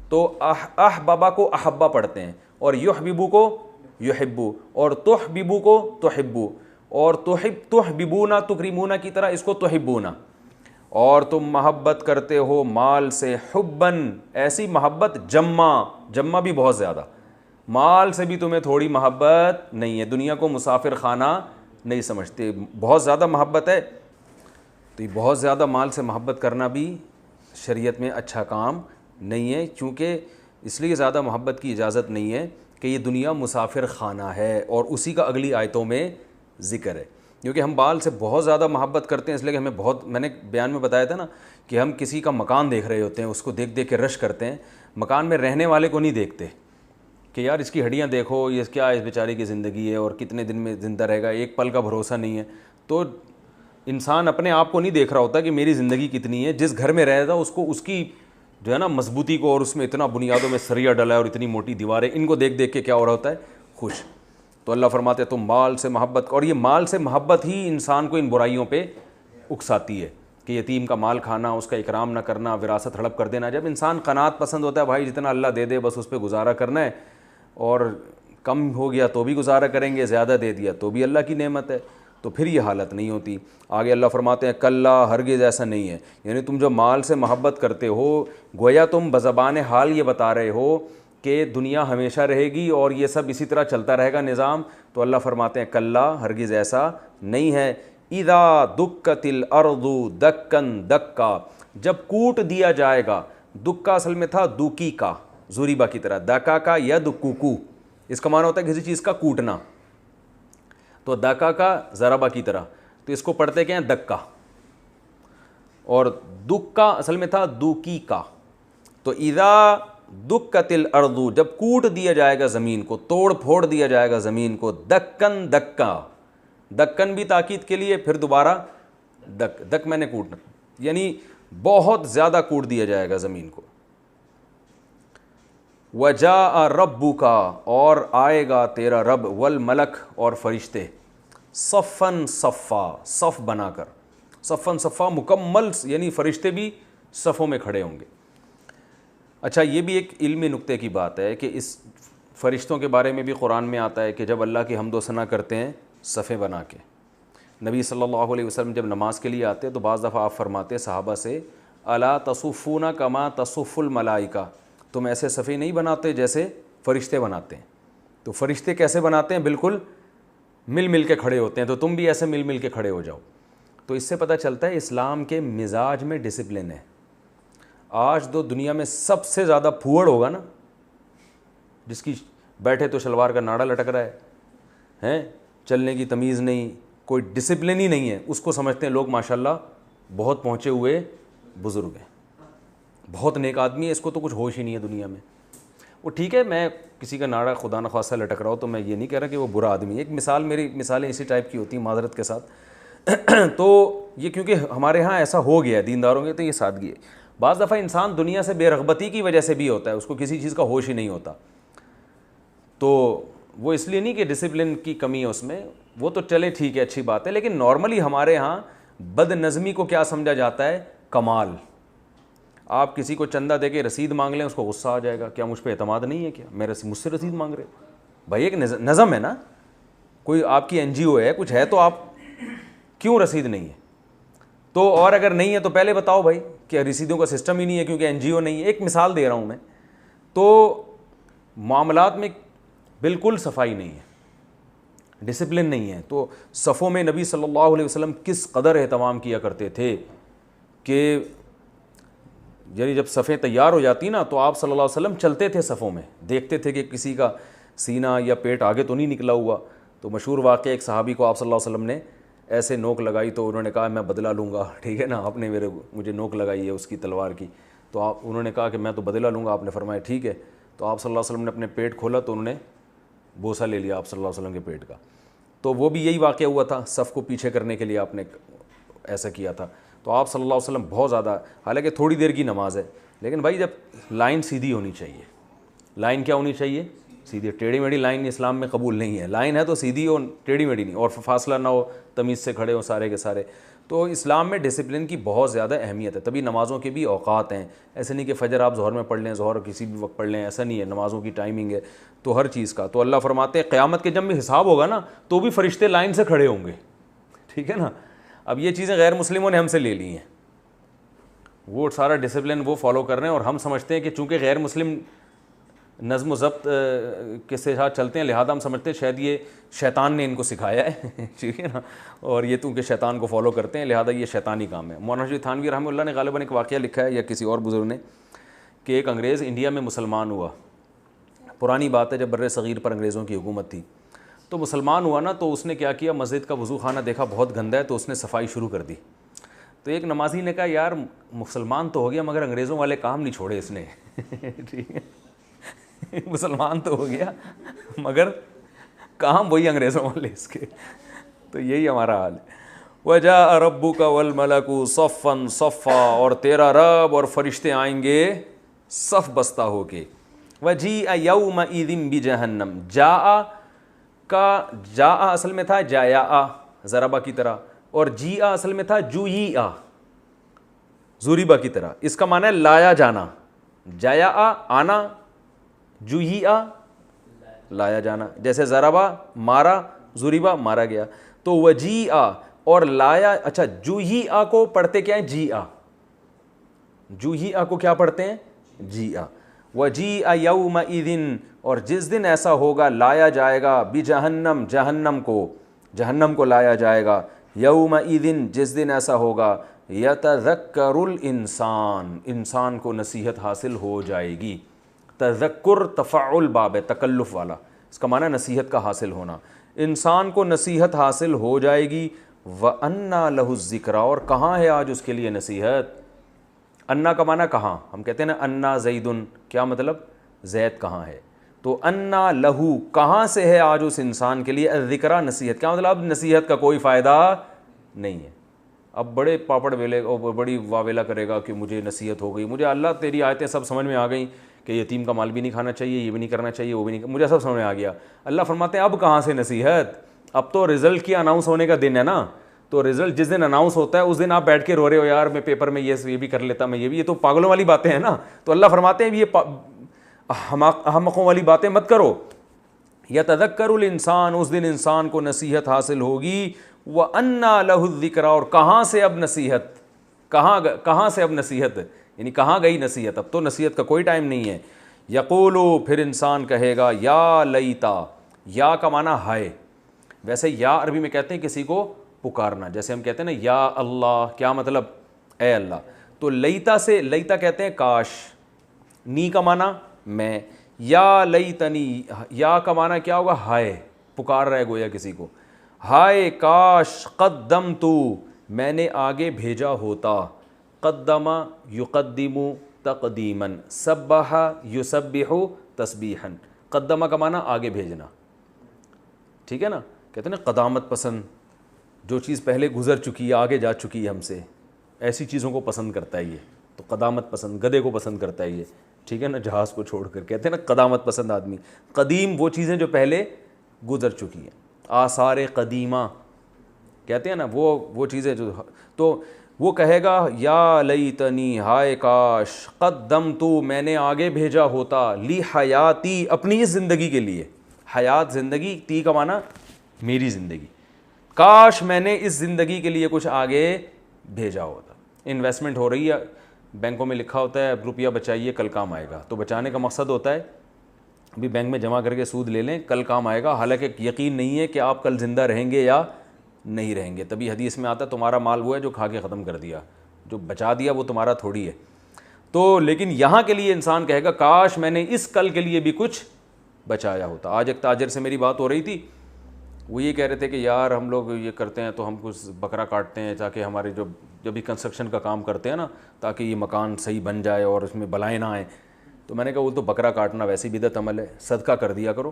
تو احبابا کو احبا پڑھتے ہیں اور یحببو کو یحبو، اور تحببو کو تحبو، اور تحببونا تکرمونا کی طرح اس کو تحبونا، اور تم محبت کرتے ہو مال سے، حبن ایسی محبت جمع بھی بہت زیادہ، مال سے بھی تمہیں تھوڑی محبت نہیں ہے، دنیا کو مسافر خانہ نہیں سمجھتے، بہت زیادہ محبت ہے۔ تو یہ بہت زیادہ مال سے محبت کرنا بھی شریعت میں اچھا کام نہیں ہے، چونکہ اس لیے زیادہ محبت کی اجازت نہیں ہے کہ یہ دنیا مسافر خانہ ہے، اور اسی کا اگلی آیتوں میں ذکر ہے، کیونکہ ہم مال سے بہت زیادہ محبت کرتے ہیں، اس لیے کہ ہمیں بہت، میں نے بیان میں بتایا تھا نا کہ ہم کسی کا مکان دیکھ رہے ہوتے ہیں، اس کو دیکھ دیکھ کے رش کرتے ہیں، مکان میں رہنے والے کو نہیں دیکھتے کہ یار اس کی ہڈیاں دیکھو، یہ کیا اس بیچارے کی زندگی ہے اور کتنے دن میں زندہ رہے گا، ایک پل کا بھروسہ نہیں ہے۔ تو انسان اپنے آپ کو نہیں دیکھ رہا ہوتا کہ میری زندگی کتنی ہے، جس گھر میں رہتا اس کو اس کی جو ہے نا مضبوطی کو، اور اس میں اتنا بنیادوں میں سریا ڈلا ہے اور اتنی موٹی دیواریں، ان کو دیکھ دیکھ کے کیا ہو رہا ہوتا ہے؟ خوش۔ تو اللہ فرماتے ہیں تم مال سے محبت، اور یہ مال سے محبت ہی انسان کو ان برائیوں پہ اکساتی ہے کہ یتیم کا مال کھانا، اس کا اکرام نہ کرنا، وراثت ہڑپ کر دینا۔ جب انسان قناعت پسند ہوتا ہے، بھائی جتنا اللہ دے دے بس اس پہ گزارا کرنا ہے، اور کم ہو گیا تو بھی گزارا کریں گے، زیادہ دے دیا تو بھی اللہ کی نعمت ہے، تو پھر یہ حالت نہیں ہوتی. آگے اللہ فرماتے ہیں کلا ہرگز ایسا نہیں ہے. یعنی تم جو مال سے محبت کرتے ہو گویا تم بزبان حال یہ بتا رہے ہو کہ دنیا ہمیشہ رہے گی اور یہ سب اسی طرح چلتا رہے گا نظام. تو اللہ فرماتے ہیں کلا ہرگز ایسا نہیں ہے. اذا دکت الارض دکن دکا, جب کوٹ دیا جائے گا. دکا اصل میں تھا دوکی کا, زوریبا کی طرح, دکا کا یا دکوکو, اس کا معنی ہوتا ہے کسی چیز کا کوٹنا. تو دکا کا ضربہ کی طرح, تو اس کو پڑھتے کیا ہیں دکا, اور دکا اصل میں تھا دوکی کا. تو اذا دکت الارض, جب کوٹ دیا جائے گا زمین کو, توڑ پھوڑ دیا جائے گا زمین کو, دکن دکا, دکن بھی تاکید کے لیے, پھر دوبارہ دک, دک میں نے کوٹنا, یعنی بہت زیادہ کوٹ دیا جائے گا زمین کو. وجاء ربک, اور آئے گا تیرا رب, والملک, اور فرشتے, صفن صفا, صف بنا کر, صفن صفا مکمل, یعنی فرشتے بھی صفوں میں کھڑے ہوں گے. اچھا یہ بھی ایک علمی نقطے کی بات ہے کہ اس فرشتوں کے بارے میں بھی قرآن میں آتا ہے کہ جب اللہ کی حمد و ثنا کرتے ہیں صفیں بنا کے. نبی صلی اللہ علیہ وسلم جب نماز کے لیے آتے تو بعض دفعہ آپ فرماتے صحابہ سے الا تصفون کما تصف الملائکہ, تم ایسے صفیں نہیں بناتے جیسے فرشتے بناتے ہیں. تو فرشتے کیسے بناتے ہیں, بالکل مل مل کے کھڑے ہوتے ہیں, تو تم بھی ایسے مل مل کے کھڑے ہو جاؤ. تو اس سے پتہ چلتا ہے اسلام کے مزاج میں ڈسپلن ہے. آج تو دنیا میں سب سے زیادہ پھوڑ ہوگا نا, جس کی بیٹھے تو شلوار کا ناڑا لٹک رہا ہے, چلنے کی تمیز نہیں, کوئی ڈسپلن ہی نہیں ہے, اس کو سمجھتے ہیں لوگ ماشاءاللہ بہت پہنچے ہوئے بزرگ ہیں, بہت نیک آدمی ہے, اس کو تو کچھ ہوش ہی نہیں ہے دنیا میں. وہ ٹھیک ہے, میں کسی کا ناڑا خدا نخواستہ لٹک رہا ہوں تو میں یہ نہیں کہہ رہا کہ وہ برا آدمی ہے. ایک مثال, میری مثالیں اسی ٹائپ کی ہوتی ہیں معذرت کے ساتھ. تو یہ کیونکہ ہمارے ہاں ایسا ہو گیا ہے دینداروں کے, تو یہ سادگی ہے. بعض دفعہ انسان دنیا سے بے رغبتی کی وجہ سے بھی ہوتا ہے, اس کو کسی چیز کا ہوش ہی نہیں ہوتا. تو وہ اس لیے نہیں کہ ڈسپلن کی کمی ہے اس میں, وہ تو چلے ٹھیک ہے اچھی بات ہے, لیکن نارملی ہمارے ہاں بد نظمی کو کیا سمجھا جاتا ہے, کمال. آپ کسی کو چندہ دے کے رسید مانگ لیں اس کو غصہ آ جائے گا, کیا مجھ پہ اعتماد نہیں ہے, کیا مجھ سے رسید مانگ رہے. بھائی ایک نظم ہے نا, کوئی آپ کی NGO ہے, کچھ ہے, تو آپ کیوں رسید نہیں ہے؟ تو اور اگر نہیں ہے تو پہلے بتاؤ بھائی کہ رسیدوں کا سسٹم ہی نہیں ہے کیونکہ NGO نہیں ہے. ایک مثال دے رہا ہوں میں. تو معاملات میں بالکل صفائی نہیں ہے, ڈسپلن نہیں ہے. تو صفوں میں نبی صلی اللہ علیہ وسلم کس قدر اہتمام کیا کرتے تھے کہ یعنی جب صفیں تیار ہو جاتی نا تو آپ صلی اللہ علیہ وسلم چلتے تھے صفوں میں, دیکھتے تھے کہ کسی کا سینہ یا پیٹ آگے تو نہیں نکلا ہوا. تو مشہور واقعہ, ایک صحابی کو آپ صلی اللہ علیہ وسلم نے ایسے نوک لگائی تو انہوں نے کہا میں بدلہ لوں گا, ٹھیک ہے نا, آپ نے مجھے نوک لگائی ہے اس کی تلوار کی, تو انہوں نے کہا کہ میں تو بدلہ لوں گا. آپ نے فرمایا ٹھیک ہے. تو آپ صلی اللہ علیہ وسلم نے اپنے پیٹ کھولا تو انہوں نے بوسہ لے لیا آپ صلی اللہ علیہ وسلم کے پیٹ کا. تو وہ بھی یہی واقعہ ہوا تھا, صف کو پیچھے کرنے کے لیے آپ نے ایسا کیا تھا. تو آپ صلی اللہ علیہ وسلم بہت زیادہ, حالانکہ تھوڑی دیر کی نماز ہے, لیکن بھائی جب لائن سیدھی ہونی چاہیے, لائن کیا ہونی چاہیے, سیدھی. ٹیڑھی میڑھی لائن اسلام میں قبول نہیں ہے, لائن ہے تو سیدھی ہو, ٹیڑھی میڑھی نہیں, اور فاصلہ نہ ہو, تمیز سے کھڑے ہو سارے کے سارے. تو اسلام میں ڈسپلن کی بہت زیادہ اہمیت ہے. تبھی نمازوں کے بھی اوقات ہیں, ایسے نہیں کہ فجر آپ ظہر میں پڑھ لیں, ظہر کسی بھی وقت پڑھ لیں, ایسا نہیں ہے. نمازوں کی ٹائمنگ ہے, تو ہر چیز کا. تو اللہ فرماتے ہیں قیامت کے جب بھی حساب ہوگا نا تو بھی فرشتے لائن سے کھڑے ہوں گے, ٹھیک ہے نا. اب یہ چیزیں غیر مسلموں نے ہم سے لے لی ہیں, وہ سارا ڈسپلن وہ فالو کر رہے ہیں, اور ہم سمجھتے ہیں کہ چونکہ غیر مسلم نظم و ضبط کے ساتھ چلتے ہیں لہذا ہم سمجھتے ہیں شاید یہ شیطان نے ان کو سکھایا ہے, ٹھیک ہے نا, اور یہ تو کہ شیطان کو فالو کرتے ہیں لہذا یہ شیطانی کام ہے. مولانا رشید تھانوی رحمہ اللہ نے غالباً ایک واقعہ لکھا ہے یا کسی اور بزرگ نے کہ ایک انگریز انڈیا میں مسلمان ہوا. پرانی بات ہے جب بر صغیر پر انگریزوں کی حکومت تھی. تو مسلمان ہوا نا, تو اس نے کیا کیا, مسجد کا وضو خانہ دیکھا بہت گندا ہے, تو اس نے صفائی شروع کر دی. تو ایک نمازی نے کہا یار مسلمان تو ہو گیا مگر انگریزوں والے کام نہیں چھوڑے اس نے, ٹھیک ہے, مسلمان تو ہو گیا مگر کام وہی انگریزوں والے اس کے. تو یہی ہمارا حال ہے. وَجَاءَ رَبُّكَ وَالْمَلَكُ صَفًّا صَفًّا, اور تیرا رب اور فرشتے آئیں گے صف بستہ ہو کے. وَجِيءَ يَوْمَئِذٍ بِجَهَنَّمَ, جاء کا جاء اصل میں تھا جایا ضربہ کی طرح, اور جیآ اصل میں تھا جویآ زوریبا کی طرح. اس کا معنی ہے لایا جانا, جایا آنا, جویآ لایا جانا. جیسے ضربہ مارا, زوریبا مارا گیا. تو وجی آ اور لایا, اچھا جو ہی آ کو پڑھتے کیا ہیں, جی آ, جو ہی آ کو کیا پڑھتے ہیں, جی آ. وجی آ یومئذ اور جس دن ایسا ہوگا لایا جائے گا, بجہنم جہنم کو لایا جائے گا, یومئذ جس دن ایسا ہوگا, یتذکر الانسان انسان کو نصیحت حاصل ہو جائے گی. تذکر تفعل باب ہے, تکلف والا, اس کا معنی نصیحت کا حاصل ہونا. انسان کو نصیحت حاصل ہو جائے گی. وَأَنَّا لَهُ الذِّكْرَىٰ اور کہاں ہے آج اس کے لیے نصیحت. انا کا معنی کہاں, ہم کہتے ہیں نا انا زیدن, کیا مطلب زید کہاں ہے, تو انا لہو کہاں سے ہے آج اس انسان کے لیے الذکرہ نصیحت. کیا مطلب اب نصیحت کا کوئی فائدہ نہیں ہے. اب بڑے پاپڑ ویلے اور بڑی واویلا کرے گا کہ مجھے نصیحت ہو گئی, مجھے اللہ تیری آیتیں سب سمجھ میں آ گئیں کہ یتیم کا مال بھی نہیں کھانا چاہیے, یہ بھی نہیں کرنا چاہیے, وہ بھی نہیں, مجھے سب سمجھ میں آ گیا. اللہ فرماتے ہیں اب کہاں سے نصیحت, اب تو رزلٹ کی اناؤنس ہونے کا دن ہے نا, تو رزلٹ جس دن اناؤنس ہوتا ہے اس دن آپ بیٹھ کے رو رہے ہو, یار میں پیپر میں یہ بھی کر لیتا, میں یہ بھی, یہ تو پاگلوں والی باتیں ہیں نا. تو اللہ فرماتے ہیں یہ احمقوں والی باتیں مت کرو. یتذکر الانسان اس دن انسان کو نصیحت حاصل ہوگی. وَأَنَّا لَهُ الذِّكْرَىٰ اور کہاں سے اب نصیحت, کہاں سے اب نصیحت, یعنی کہاں گئی نصیحت, اب تو نصیحت کا کوئی ٹائم نہیں ہے. یقولو پھر انسان کہے گا یا لیتا, یا کا معنی ہائے, ویسے یا عربی میں کہتے ہیں کسی کو پکارنا, جیسے ہم کہتے ہیں نا یا اللہ, کیا مطلب اے اللہ. تو لیتا سے, لیتا کہتے ہیں کاش, نی کا معنی میں, یا لیتنی یا کا معنی کیا ہوگا, ہائے, پکار رہے گویا کسی کو, ہائے کاش, قدمتو میں نے آگے بھیجا ہوتا, قدم یقدم تقدیما, سبح یسبح تسبیحا, قدمہ کا معنی آگے بھیجنا, ٹھیک ہے نا, کہتے ہیں نا قدامت پسند, جو چیز پہلے گزر چکی ہے, آگے جا چکی ہے ہم سے, ایسی چیزوں کو پسند کرتا ہے یہ, تو قدامت پسند, گدھے کو پسند کرتا ہے یہ, ٹھیک ہے نا, جہاز کو چھوڑ کر, کہتے ہیں نا قدامت پسند آدمی. قدیم وہ چیزیں جو پہلے گزر چکی ہیں, آثار قدیمہ کہتے ہیں نا, وہ چیزیں جو, تو وہ کہے گا یا لیتنی ہائے کاش, قدمتو میں نے آگے بھیجا ہوتا, لی حیاتی اپنی اس زندگی کے لیے, حیات زندگی, تی کا معنی میری زندگی, کاش میں نے اس زندگی کے لیے کچھ آگے بھیجا ہوتا. انویسٹمنٹ ہو رہی ہے, بینکوں میں لکھا ہوتا ہے روپیہ بچائیے کل کام آئے گا, تو بچانے کا مقصد ہوتا ہے ابھی بینک میں جمع کر کے سود لے لیں کل کام آئے گا, حالانکہ یقین نہیں ہے کہ آپ کل زندہ رہیں گے یا نہیں رہیں گے. تبھی حدیث میں آتا ہے تمہارا مال وہ ہے جو کھا کے ختم کر دیا, جو بچا دیا وہ تمہارا تھوڑی ہے. تو لیکن یہاں کے لیے انسان کہے گا کاش میں نے اس کل کے لیے بھی کچھ بچایا ہوتا. آج ایک تاجر سے میری بات ہو رہی تھی, وہ یہ کہہ رہے تھے کہ یار ہم لوگ یہ کرتے ہیں تو ہم کچھ بکرا کاٹتے ہیں تاکہ ہمارے جب بھی کنسٹرکشن کا کام کرتے ہیں نا, تاکہ یہ مکان صحیح بن جائے اور اس میں بلائیں نہ آئیں. تو میں نے کہا وہ تو بکرا کاٹنا ویسے بدعت عمل ہے, صدقہ کر دیا کرو.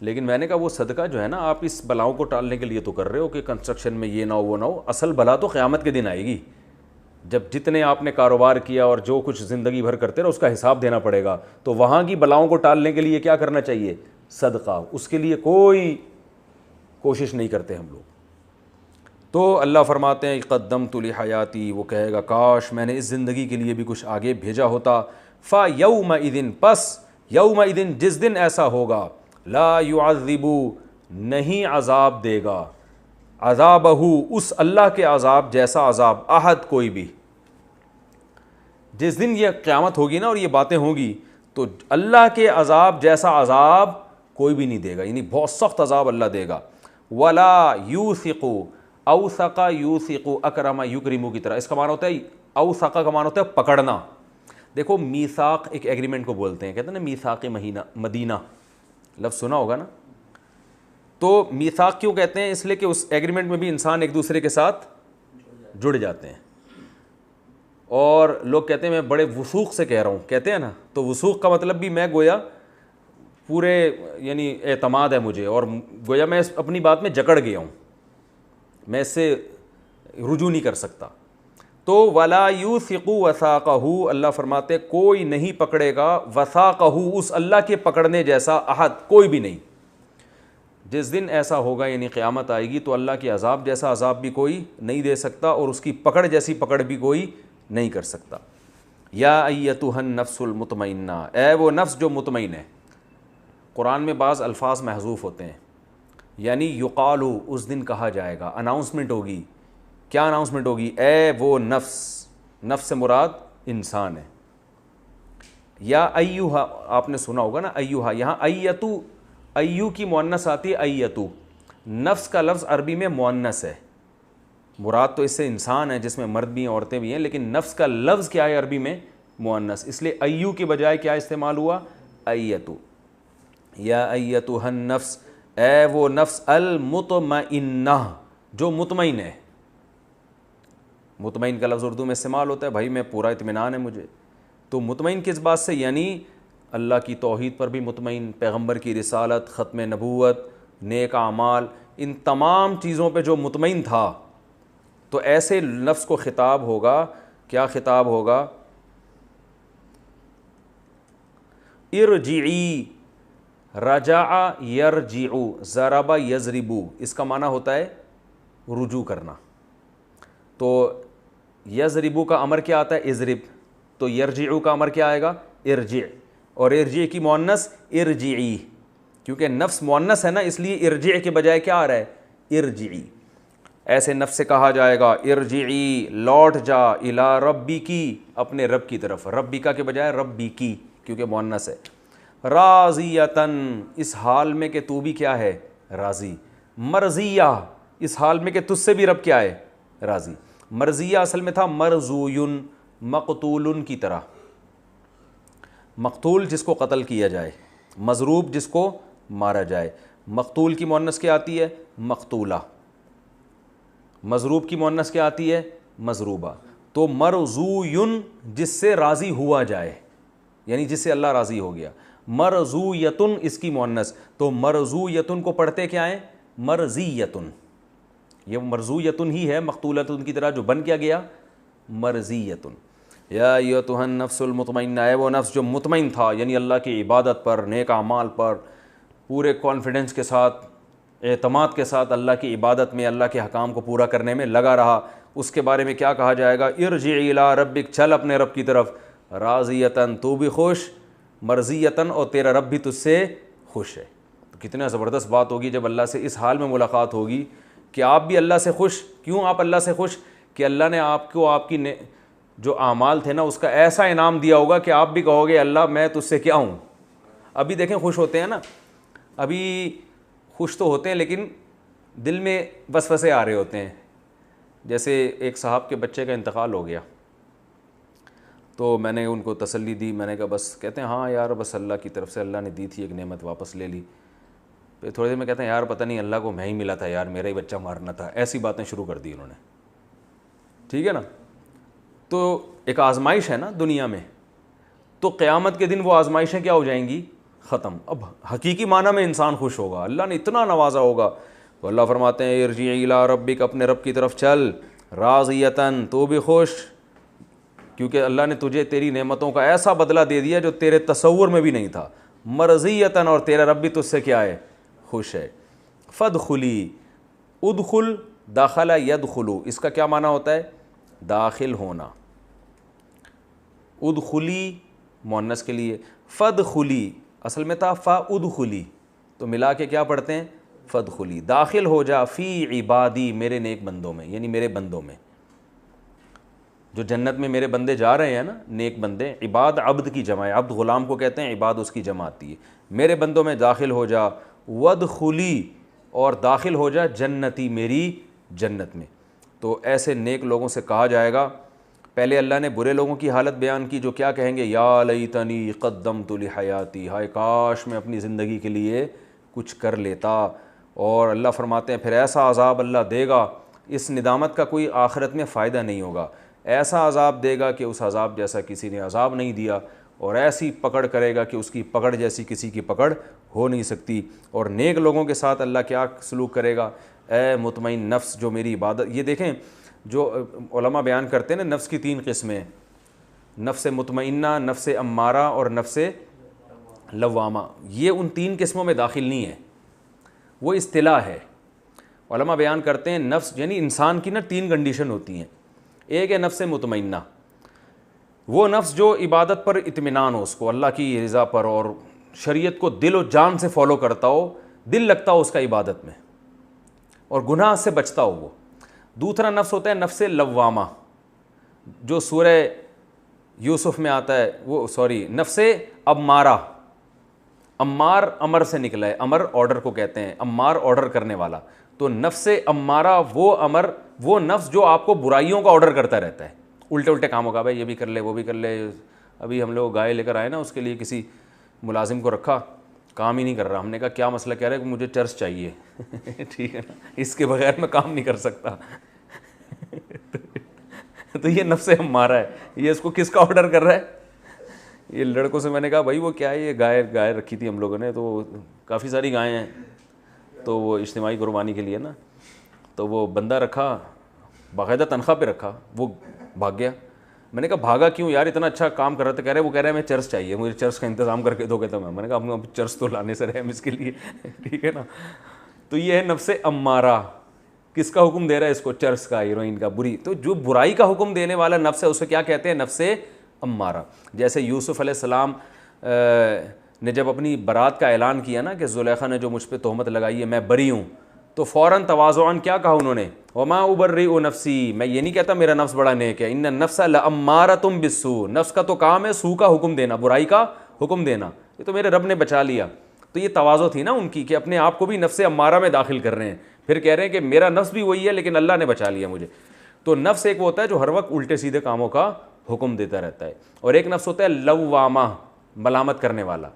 لیکن میں نے کہا وہ صدقہ جو ہے نا آپ اس بلاؤں کو ٹالنے کے لیے تو کر رہے ہو کہ کنسٹرکشن میں یہ نہ ہو وہ نہ ہو, اصل بلا تو قیامت کے دن آئے گی, جب جتنے آپ نے کاروبار کیا اور جو کچھ زندگی بھر کرتے رہو اس کا حساب دینا پڑے گا. تو وہاں کی بلاؤں کو ٹالنے کے لیے کیا کرنا چاہیے, صدقہ, اس کے لیے کوئی کوشش نہیں کرتے ہم لوگ. تو اللہ فرماتے ہیں قدمت لحیاتی, وہ کہے گا کاش میں نے اس زندگی کے لیے بھی کچھ آگے بھیجا ہوتا. فَيَوْمَئِذٍ پس یومئذٍ جس دن ایسا ہوگا, لا يعذب نہیں عذاب دے گا, عذابہ اس اللہ کے عذاب جیسا عذاب, احد کوئی بھی. جس دن یہ قیامت ہوگی نا اور یہ باتیں ہوں گی تو اللہ کے عذاب جیسا عذاب کوئی بھی نہیں دے گا, یعنی بہت سخت عذاب اللہ دے گا. ولا یوثق, اوثق یوثق اکرم یکرم کی طرح, اس کا معنی ہوتا ہے اوثق کا معنی ہوتا ہے پکڑنا. دیکھو میثاق ایک ایگریمنٹ کو بولتے ہیں, کہتے ہیں نا میثاق مدینہ, لفظ سنا ہوگا نا. تو میثاق کیوں کہتے ہیں, اس لیے کہ اس ایگریمنٹ میں بھی انسان ایک دوسرے کے ساتھ جڑ جاتے ہیں. اور لوگ کہتے ہیں میں بڑے وثوق سے کہہ رہا ہوں, کہتے ہیں نا, تو وثوق کا مطلب بھی میں گویا پورے یعنی اعتماد ہے مجھے, اور گویا میں اپنی بات میں جکڑ گیا ہوں, میں اس سے رجوع نہیں کر سکتا. تو ولا یوثق وثاقہ, اللہ فرماتے کوئی نہیں پکڑے گا, وثاقہ اس اللہ کے پکڑنے جیسا, احد کوئی بھی نہیں. جس دن ایسا ہوگا یعنی قیامت آئے گی تو اللہ کے عذاب جیسا عذاب بھی کوئی نہیں دے سکتا, اور اس کی پکڑ جیسی پکڑ بھی کوئی نہیں کر سکتا. یا ایتھا النفس المطمئنہ, اے وہ نفس جو مطمئن ہے. قرآن میں بعض الفاظ محذوف ہوتے ہیں, یعنی یقالو، اس دن کہا جائے گا، اناؤنسمنٹ ہوگی. کیا اناؤنسمنٹ ہوگی؟ اے وہ نفس، نفس سے مراد انسان ہے. یا ایوہا، آپ نے سنا ہوگا نا ایوہا، یہاں ایتو، ایو کی مؤنث آتی ہے ایتو. نفس کا لفظ عربی میں مؤنث ہے، مراد تو اس سے انسان ہے جس میں مرد بھی ہیں عورتیں بھی ہیں، لیکن نفس کا لفظ کیا ہے عربی میں؟ مؤنث. اس لیے ایو کی بجائے کیا استعمال ہوا؟ ایتو. یا ایتوہ النفس، اے وہ نفس المطمئنہ جو مطمئن ہے. مطمئن کا لفظ اردو میں استعمال ہوتا ہے، بھائی میں پورا اطمینان ہے مجھے. تو مطمئن کس بات سے؟ یعنی اللہ کی توحید پر بھی مطمئن، پیغمبر کی رسالت، ختم نبوت، نیک اعمال، ان تمام چیزوں پہ جو مطمئن تھا. تو ایسے نفس کو خطاب ہوگا، کیا خطاب ہوگا؟ ارجعی، رجع یرجع، ضرب یضرب، اس کا معنی ہوتا ہے رجوع کرنا. تو یضرب کا امر کیا آتا ہے؟ اضرب. تو یرجع کا امر کیا آئے گا؟ ارجع. اور ارجع کی مؤنث ارجعی، کیونکہ نفس مؤنث ہے نا، اس لیے ارجع کے بجائے کیا آ رہا ہے؟ ارجعی. ایسے نفس سے کہا جائے گا ارجعی، لوٹ جا، الی ربکی، اپنے رب کی طرف. ربکا کے بجائے ربی کی، کیونکہ مؤنث ہے. راضیتن، اس حال میں کہ تو بھی کیا ہے؟ راضی. مرضیہ، اس حال میں کہ تجھ سے بھی رب کیا ہے؟ راضی. مرضیہ اصل میں تھا مرضوین، مقتول کی طرح. مقتول جس کو قتل کیا جائے، مضروب جس کو مارا جائے. مقتول کی مؤنث کیا آتی ہے؟ مقتولہ. مضروب کی مؤنث کیا آتی ہے؟ مضروبہ. تو مرضوین جس سے راضی ہوا جائے، یعنی جس سے اللہ راضی ہو گیا. مرضویتن اس کی مؤنث. تو مرضویتن کو پڑھتے کیا ہیں؟ مرضیتن. یہ مرضویتن ہی ہے مقتولتن کی طرح جو بن کیا گیا مرضیتن. یا ایتھا النفس المطمئنہ، اے وہ نفس جو مطمئن تھا، یعنی اللہ کی عبادت پر، نیک اعمال پر، پورے کانفیڈنس کے ساتھ، اعتماد کے ساتھ اللہ کی عبادت میں، اللہ کے حکام کو پورا کرنے میں لگا رہا. اس کے بارے میں کیا کہا جائے گا؟ ارجع الی ربک، چل اپنے رب کی طرف. راضیتن، تو بھی خوش، مرضیتن، اور تیرا رب بھی تجھ سے خوش ہے. تو کتنا زبردست بات ہوگی جب اللہ سے اس حال میں ملاقات ہوگی کہ آپ بھی اللہ سے خوش. کیوں آپ اللہ سے خوش؟ کہ اللہ نے آپ کو، آپ کی جو اعمال تھے نا، اس کا ایسا انعام دیا ہوگا کہ آپ بھی کہو گے اللہ میں تجھ سے کیا ہوں. ابھی دیکھیں خوش ہوتے ہیں نا، ابھی خوش تو ہوتے ہیں لیکن دل میں وسوسے آ رہے ہوتے ہیں. جیسے ایک صاحب کے بچے کا انتقال ہو گیا، تو میں نے ان کو تسلی دی. میں نے کہا بس، کہتے ہیں ہاں یار بس اللہ کی طرف سے اللہ نے دی تھی ایک نعمت، واپس لے لی. پھر تھوڑی دیر میں کہتے ہیں یار پتہ نہیں اللہ کو میں ہی ملا تھا یار، میرا ہی بچہ مارنا تھا. ایسی باتیں شروع کر دی انہوں نے. ٹھیک ہے نا. تو ایک آزمائش ہے نا دنیا میں، تو قیامت کے دن وہ آزمائشیں کیا ہو جائیں گی؟ ختم. اب حقیقی معنی میں انسان خوش ہوگا، اللہ نے اتنا نوازا ہوگا. تو اللہ فرماتے ہیں ارجع الی ربک، اپنے رب کی طرف چل. راضیتن، تو بھی خوش، کیونکہ اللہ نے تجھے تیری نعمتوں کا ایسا بدلہ دے دیا جو تیرے تصور میں بھی نہیں تھا. مرضیتن، اور تیرا رب بھی تجھ سے کیا ہے؟ خوش ہے. فادخلی، ادخل، داخل یدخلو، اس کا کیا معنی ہوتا ہے؟ داخل ہونا. ادخلی مؤنث کے لیے، فادخلی اصل میں تھا فادخلی، تو ملا کے کیا پڑھتے ہیں؟ فادخلی. داخل ہو جا فی عبادی، میرے نیک بندوں میں، یعنی میرے بندوں میں. جو جنت میں میرے بندے جا رہے ہیں نا، نیک بندے. عباد عبد کی جمع ہے، عبد غلام کو کہتے ہیں، عباد اس کی جمع آتی ہے. میرے بندوں میں داخل ہو جا. وادخلی، اور داخل ہو جا جنتی، میری جنت میں. تو ایسے نیک لوگوں سے کہا جائے گا. پہلے اللہ نے برے لوگوں کی حالت بیان کی جو کیا کہیں گے؟ یا لیتنی قدمت لحیاتی، ہائے کاش میں اپنی زندگی کے لیے کچھ کر لیتا. اور اللہ فرماتے ہیں پھر ایسا عذاب اللہ دے گا، اس ندامت کا کوئی آخرت میں فائدہ نہیں ہوگا. ایسا عذاب دے گا کہ اس عذاب جیسا کسی نے عذاب نہیں دیا، اور ایسی پکڑ کرے گا کہ اس کی پکڑ جیسی کسی کی پکڑ ہو نہیں سکتی. اور نیک لوگوں کے ساتھ اللہ کیا سلوک کرے گا؟ اے مطمئن نفس جو میری عبادت. یہ دیکھیں جو علماء بیان کرتے ہیں نا، نفس کی 3 قسمیں، نفس مطمئنہ، نفس امارہ اور نفس لوامہ. یہ ان 3 قسموں میں داخل نہیں ہے، وہ اصطلاح ہے. علماء بیان کرتے ہیں نفس یعنی انسان کی نا 3 کنڈیشن ہوتی ہیں. ایک ہے نفس مطمئنہ، وہ نفس جو عبادت پر اطمینان ہو، اس کو اللہ کی رضا پر اور شریعت کو دل و جان سے فالو کرتا ہو، دل لگتا ہو اس کا عبادت میں. اور گناہ سے بچتا ہو وہ. دوسرا نفس ہوتا ہے نفس لوامہ, جو سورہ یوسف میں آتا ہے, وہ نفس امارہ. امار امر سے نکلا ہے, امر آرڈر کو کہتے ہیں, امار آرڈر کرنے والا. تو نفس امارہ وہ نفس جو آپ کو برائیوں کا آرڈر کرتا رہتا ہے, الٹے الٹے کاموں کا, بھائی یہ بھی کر لے وہ بھی کر لے. ابھی ہم لوگ گائے لے کر آئے نا, اس کے لیے کسی ملازم کو رکھا, کام ہی نہیں کر رہا. ہم نے کہا کیا مسئلہ, کہہ رہا ہے کہ مجھے چرس چاہیے. ٹھیک ہے نا, اس کے بغیر میں کام نہیں کر سکتا. تو یہ نفس امارہ ہے, یہ اس کو کس کا آرڈر کر رہا ہے؟ یہ لڑکوں سے میں نے کہا بھائی وہ کیا ہے, یہ گائے رکھی تھی ہم لوگوں نے, تو کافی ساری گائیں ہیں, تو وہ اجتماعی قربانی کے لیے نا, تو وہ بندہ رکھا, باقاعدہ تنخواہ پہ رکھا, وہ بھاگ گیا. میں نے کہا بھاگا کیوں یار, اتنا اچھا کام کر رہا تھا. وہ کہہ رہا ہے میں چرس چاہیے, مجھے چرس کا انتظام کر کے دو. کہتا میں نے کہا ہم چرس تو لانے سے رہے ہم اس کے لیے. ٹھیک ہے نا. تو یہ ہے نفس امارہ. کس کا حکم دے رہا ہے اس کو؟ چرس کا, ہیروئن کا, بری. تو جو برائی کا حکم دینے والا نفس ہے اسے کیا کہتے ہیں؟ نفس امارہ. جیسے یوسف علیہ السلام نے جب اپنی برات کا اعلان کیا نا کہ زلیخا نے جو مجھ پہ تہمت لگائی ہے میں بری ہوں, تو فوراً تواضعاً کیا کہا انہوں نے؟ وما ابرئ نفسی, میں یہ نہیں کہتا میرا نفس بڑا نیک ہے. ان النفس لامارۃ بالسوء, نفس کا تو کام ہے سو کا حکم دینا, برائی کا حکم دینا. یہ تو میرے رب نے بچا لیا. تو یہ تواضع تھی نا ان کی, کہ اپنے آپ کو بھی نفس امارہ میں داخل کر رہے ہیں, پھر کہہ رہے ہیں کہ میرا نفس بھی وہی ہے لیکن اللہ نے بچا لیا مجھے. تو نفس ایک وہ ہوتا ہے جو ہر وقت الٹے سیدھے کاموں کا حکم دیتا رہتا ہے, اور ایک نفس ہوتا ہے لوامہ, ملامت کرنے والا,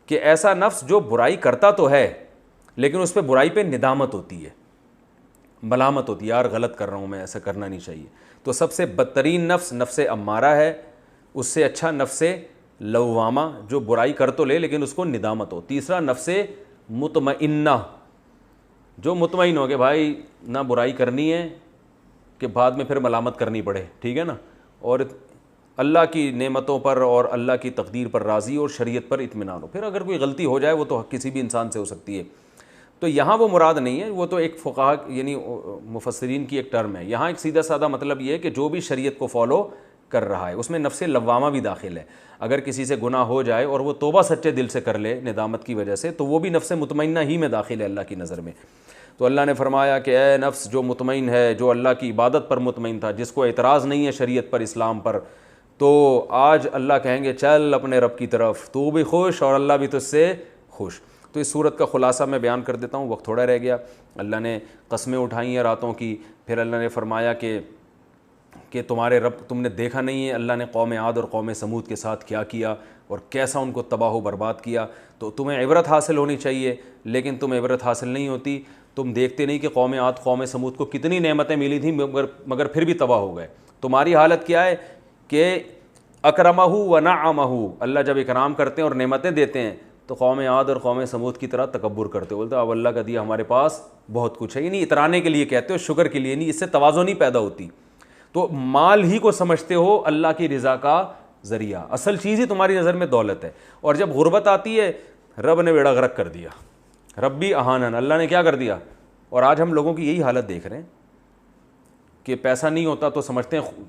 کہ ایسا نفس جو برائی کرتا تو ہے لیکن اس پہ برائی پہ ندامت ہوتی ہے, ملامت ہوتی ہے, یار غلط کر رہا ہوں میں, ایسا کرنا نہیں چاہیے. تو سب سے بدترین نفس نفس امارہ ہے. اس سے اچھا نفس لوامہ, جو برائی کر تو لے لیکن اس کو ندامت ہو. تیسرا نفس مطمئنہ, جو مطمئن ہو کہ بھائی نہ برائی کرنی ہے کہ بعد میں پھر ملامت کرنی پڑے. ٹھیک ہے نا. اور اللہ کی نعمتوں پر اور اللہ کی تقدیر پر راضی اور شریعت پر اطمینان ہو. پھر اگر کوئی غلطی ہو جائے وہ تو کسی بھی انسان سے ہو سکتی ہے. تو یہاں وہ مراد نہیں ہے, وہ تو ایک فقہا یعنی مفسرین کی ایک ٹرم ہے. یہاں ایک سیدھا سادہ مطلب یہ ہے کہ جو بھی شریعت کو فالو کر رہا ہے, اس میں نفس لوامہ بھی داخل ہے. اگر کسی سے گناہ ہو جائے اور وہ توبہ سچے دل سے کر لے ندامت کی وجہ سے, تو وہ بھی نفس مطمئنہ ہی میں داخل ہے اللہ کی نظر میں. تو اللہ نے فرمایا کہ اے نفس جو مطمئن ہے, جو اللہ کی عبادت پر مطمئن تھا, جس کو اعتراض نہیں ہے شریعت پر, اسلام پر, تو آج اللہ کہیں گے چل اپنے رب کی طرف, تو بھی خوش اور اللہ بھی تجھ سے خوش. تو اس صورت کا خلاصہ میں بیان کر دیتا ہوں, وقت تھوڑا رہ گیا. اللہ نے قسمیں اٹھائی ہیں راتوں کی, پھر اللہ نے فرمایا کہ تمہارے رب, تم نے دیکھا نہیں ہے اللہ نے قوم عاد اور قوم سمود کے ساتھ کیا کیا اور کیسا ان کو تباہ و برباد کیا. تو تمہیں عبرت حاصل ہونی چاہیے لیکن تمہیں عبرت حاصل نہیں ہوتی. تم دیکھتے نہیں کہ قوم عاد قوم سمود کو کتنی نعمتیں ملی تھیں مگر پھر بھی تباہ ہو گئے. تمہاری حالت کیا ہے کہ اکرمہ و نعمہ, اللہ جب اکرام کرتے ہیں اور نعمتیں دیتے ہیں تو قوم عاد اور قوم سمود کی طرح تکبر کرتے ہو, بولتے اب اللہ کا دیا ہمارے پاس بہت کچھ ہے. یعنی اترانے کے لیے کہتے ہو, شکر کے لیے نہیں. اس سے تواضع نہیں پیدا ہوتی. تو مال ہی کو سمجھتے ہو اللہ کی رضا کا ذریعہ, اصل چیز ہی تمہاری نظر میں دولت ہے. اور جب غربت آتی ہے رب نے بیڑا غرق کر دیا, ربی اہانن, اللہ نے کیا کر دیا. اور آج ہم لوگوں کی یہی حالت دیکھ رہے ہیں کہ پیسہ نہیں ہوتا تو سمجھتے ہیں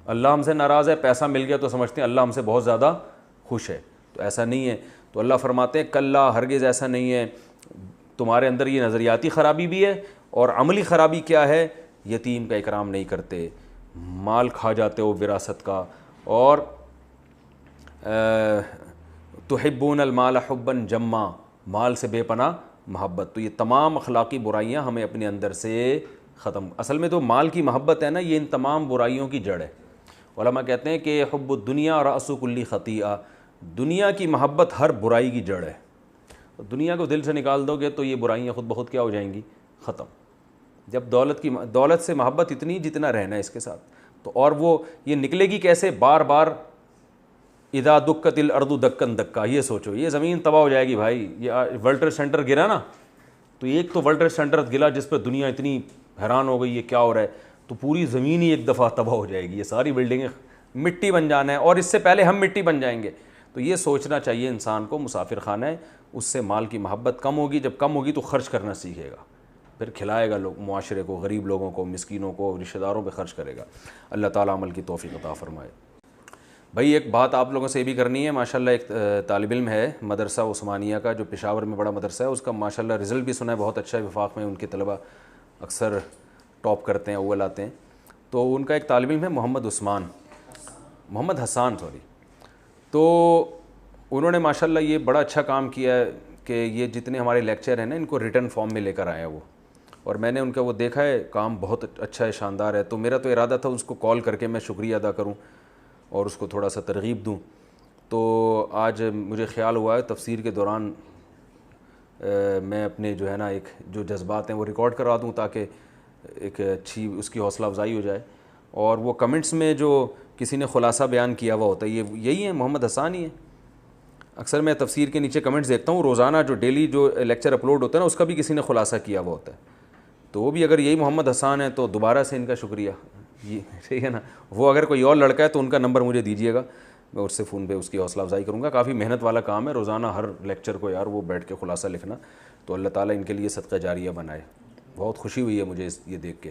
اللہ ہم سے ناراض ہے, پیسہ مل گیا تو سمجھتے ہیں اللہ ہم سے بہت زیادہ خوش ہے. تو ایسا نہیں ہے. تو اللہ فرماتے ہیں کلا, ہرگز ایسا نہیں ہے. تمہارے اندر یہ نظریاتی خرابی بھی ہے, اور عملی خرابی کیا ہے؟ یتیم کا اکرام نہیں کرتے, مال کھا جاتے ہو وراثت کا, اور تحبون المال حبا جما, مال سے بے پناہ محبت. تو یہ تمام اخلاقی برائیاں ہمیں اپنے اندر سے ختم. اصل میں تو مال کی محبت ہے نا, یہ ان تمام برائیوں کی جڑ ہے. علماء کہتے ہیں کہ حب الدنیا رأس کل خطیئہ, دنیا کی محبت ہر برائی کی جڑ ہے. دنیا کو دل سے نکال دو گے تو یہ برائیاں خود بخود کیا ہو جائیں گی؟ ختم. جب دولت سے محبت اتنی جتنا رہنا ہے اس کے ساتھ, تو اور وہ یہ نکلے گی کیسے؟ بار بار اذا دکت الارض دکن دکا. یہ سوچو یہ زمین تباہ ہو جائے گی بھائی. یہ ورلڈ ٹریڈ سینٹر گرا نا, تو ایک تو ورلڈ ٹریڈ سینٹر گرا جس پہ دنیا اتنی حیران ہو گئی یہ کیا ہو رہا ہے, تو پوری زمین ہی ایک دفعہ تباہ ہو جائے گی. یہ ساری بلڈنگیں مٹی بن جانا ہے, اور اس سے پہلے ہم مٹی بن جائیں گے. تو یہ سوچنا چاہیے انسان کو, مسافر خانہ ہے, اس سے مال کی محبت کم ہوگی. جب کم ہوگی تو خرچ کرنا سیکھے گا, پھر کھلائے گا لوگ معاشرے کو, غریب لوگوں کو, مسکینوں کو, رشتہ داروں پہ خرچ کرے گا. اللہ تعالیٰ عمل کی توفیق عطا فرمائے. بھائی ایک بات آپ لوگوں سے یہ بھی کرنی ہے, ماشاءاللہ ایک طالب علم ہے مدرسہ عثمانیہ کا جو پشاور میں بڑا مدرسہ ہے, اس کا ماشاءاللہ رزلٹ بھی سنا ہے بہت اچھا ہے, وفاق میں ان کے طلبہ اکثر ٹاپ کرتے ہیں، اول آتے ہیں. تو ان کا ایک طالب علم ہے محمد حسان سوری. تو انہوں نے ماشاءاللہ یہ بڑا اچھا کام کیا ہے کہ یہ جتنے ہمارے لیکچر ہیں نا ان کو ریٹن فارم میں لے کر آئے ہیں وہ، اور میں نے ان کا وہ دیکھا ہے کام بہت اچھا ہے، شاندار ہے. تو میرا تو ارادہ تھا اس کو کال کر کے میں شکریہ ادا کروں اور اس کو تھوڑا سا ترغیب دوں. تو آج مجھے خیال ہوا ہے تفسیر کے دوران میں اپنے جو ہے نا ایک جو جذبات ہیں وہ ریکارڈ کروا دوں تاکہ ایک اچھی اس کی حوصلہ افزائی ہو جائے. اور وہ کمنٹس میں جو کسی نے خلاصہ بیان کیا ہوا ہوتا ہے یہی ہے، محمد حسان ہی ہے. اکثر میں تفسیر کے نیچے کمنٹس دیکھتا ہوں، روزانہ جو ڈیلی جو لیکچر اپلوڈ ہوتا ہے نا اس کا بھی کسی نے خلاصہ کیا ہوا ہوتا ہے. تو وہ بھی اگر یہی محمد حسان ہے تو دوبارہ سے ان کا شکریہ. یہ ٹھیک ہے نا. وہ اگر کوئی اور لڑکا ہے تو ان کا نمبر مجھے دیجیے گا، میں اس سے فون پہ اس کی حوصلہ افزائی کروں گا. کافی محنت والا کام ہے روزانہ ہر لیکچر کو یار وہ بیٹھ کے خلاصہ لکھنا. تو اللہ تعالیٰ ان کے لیے صدقہ جاریہ بنائے. بہت خوشی ہوئی ہے مجھے یہ دیکھ کے.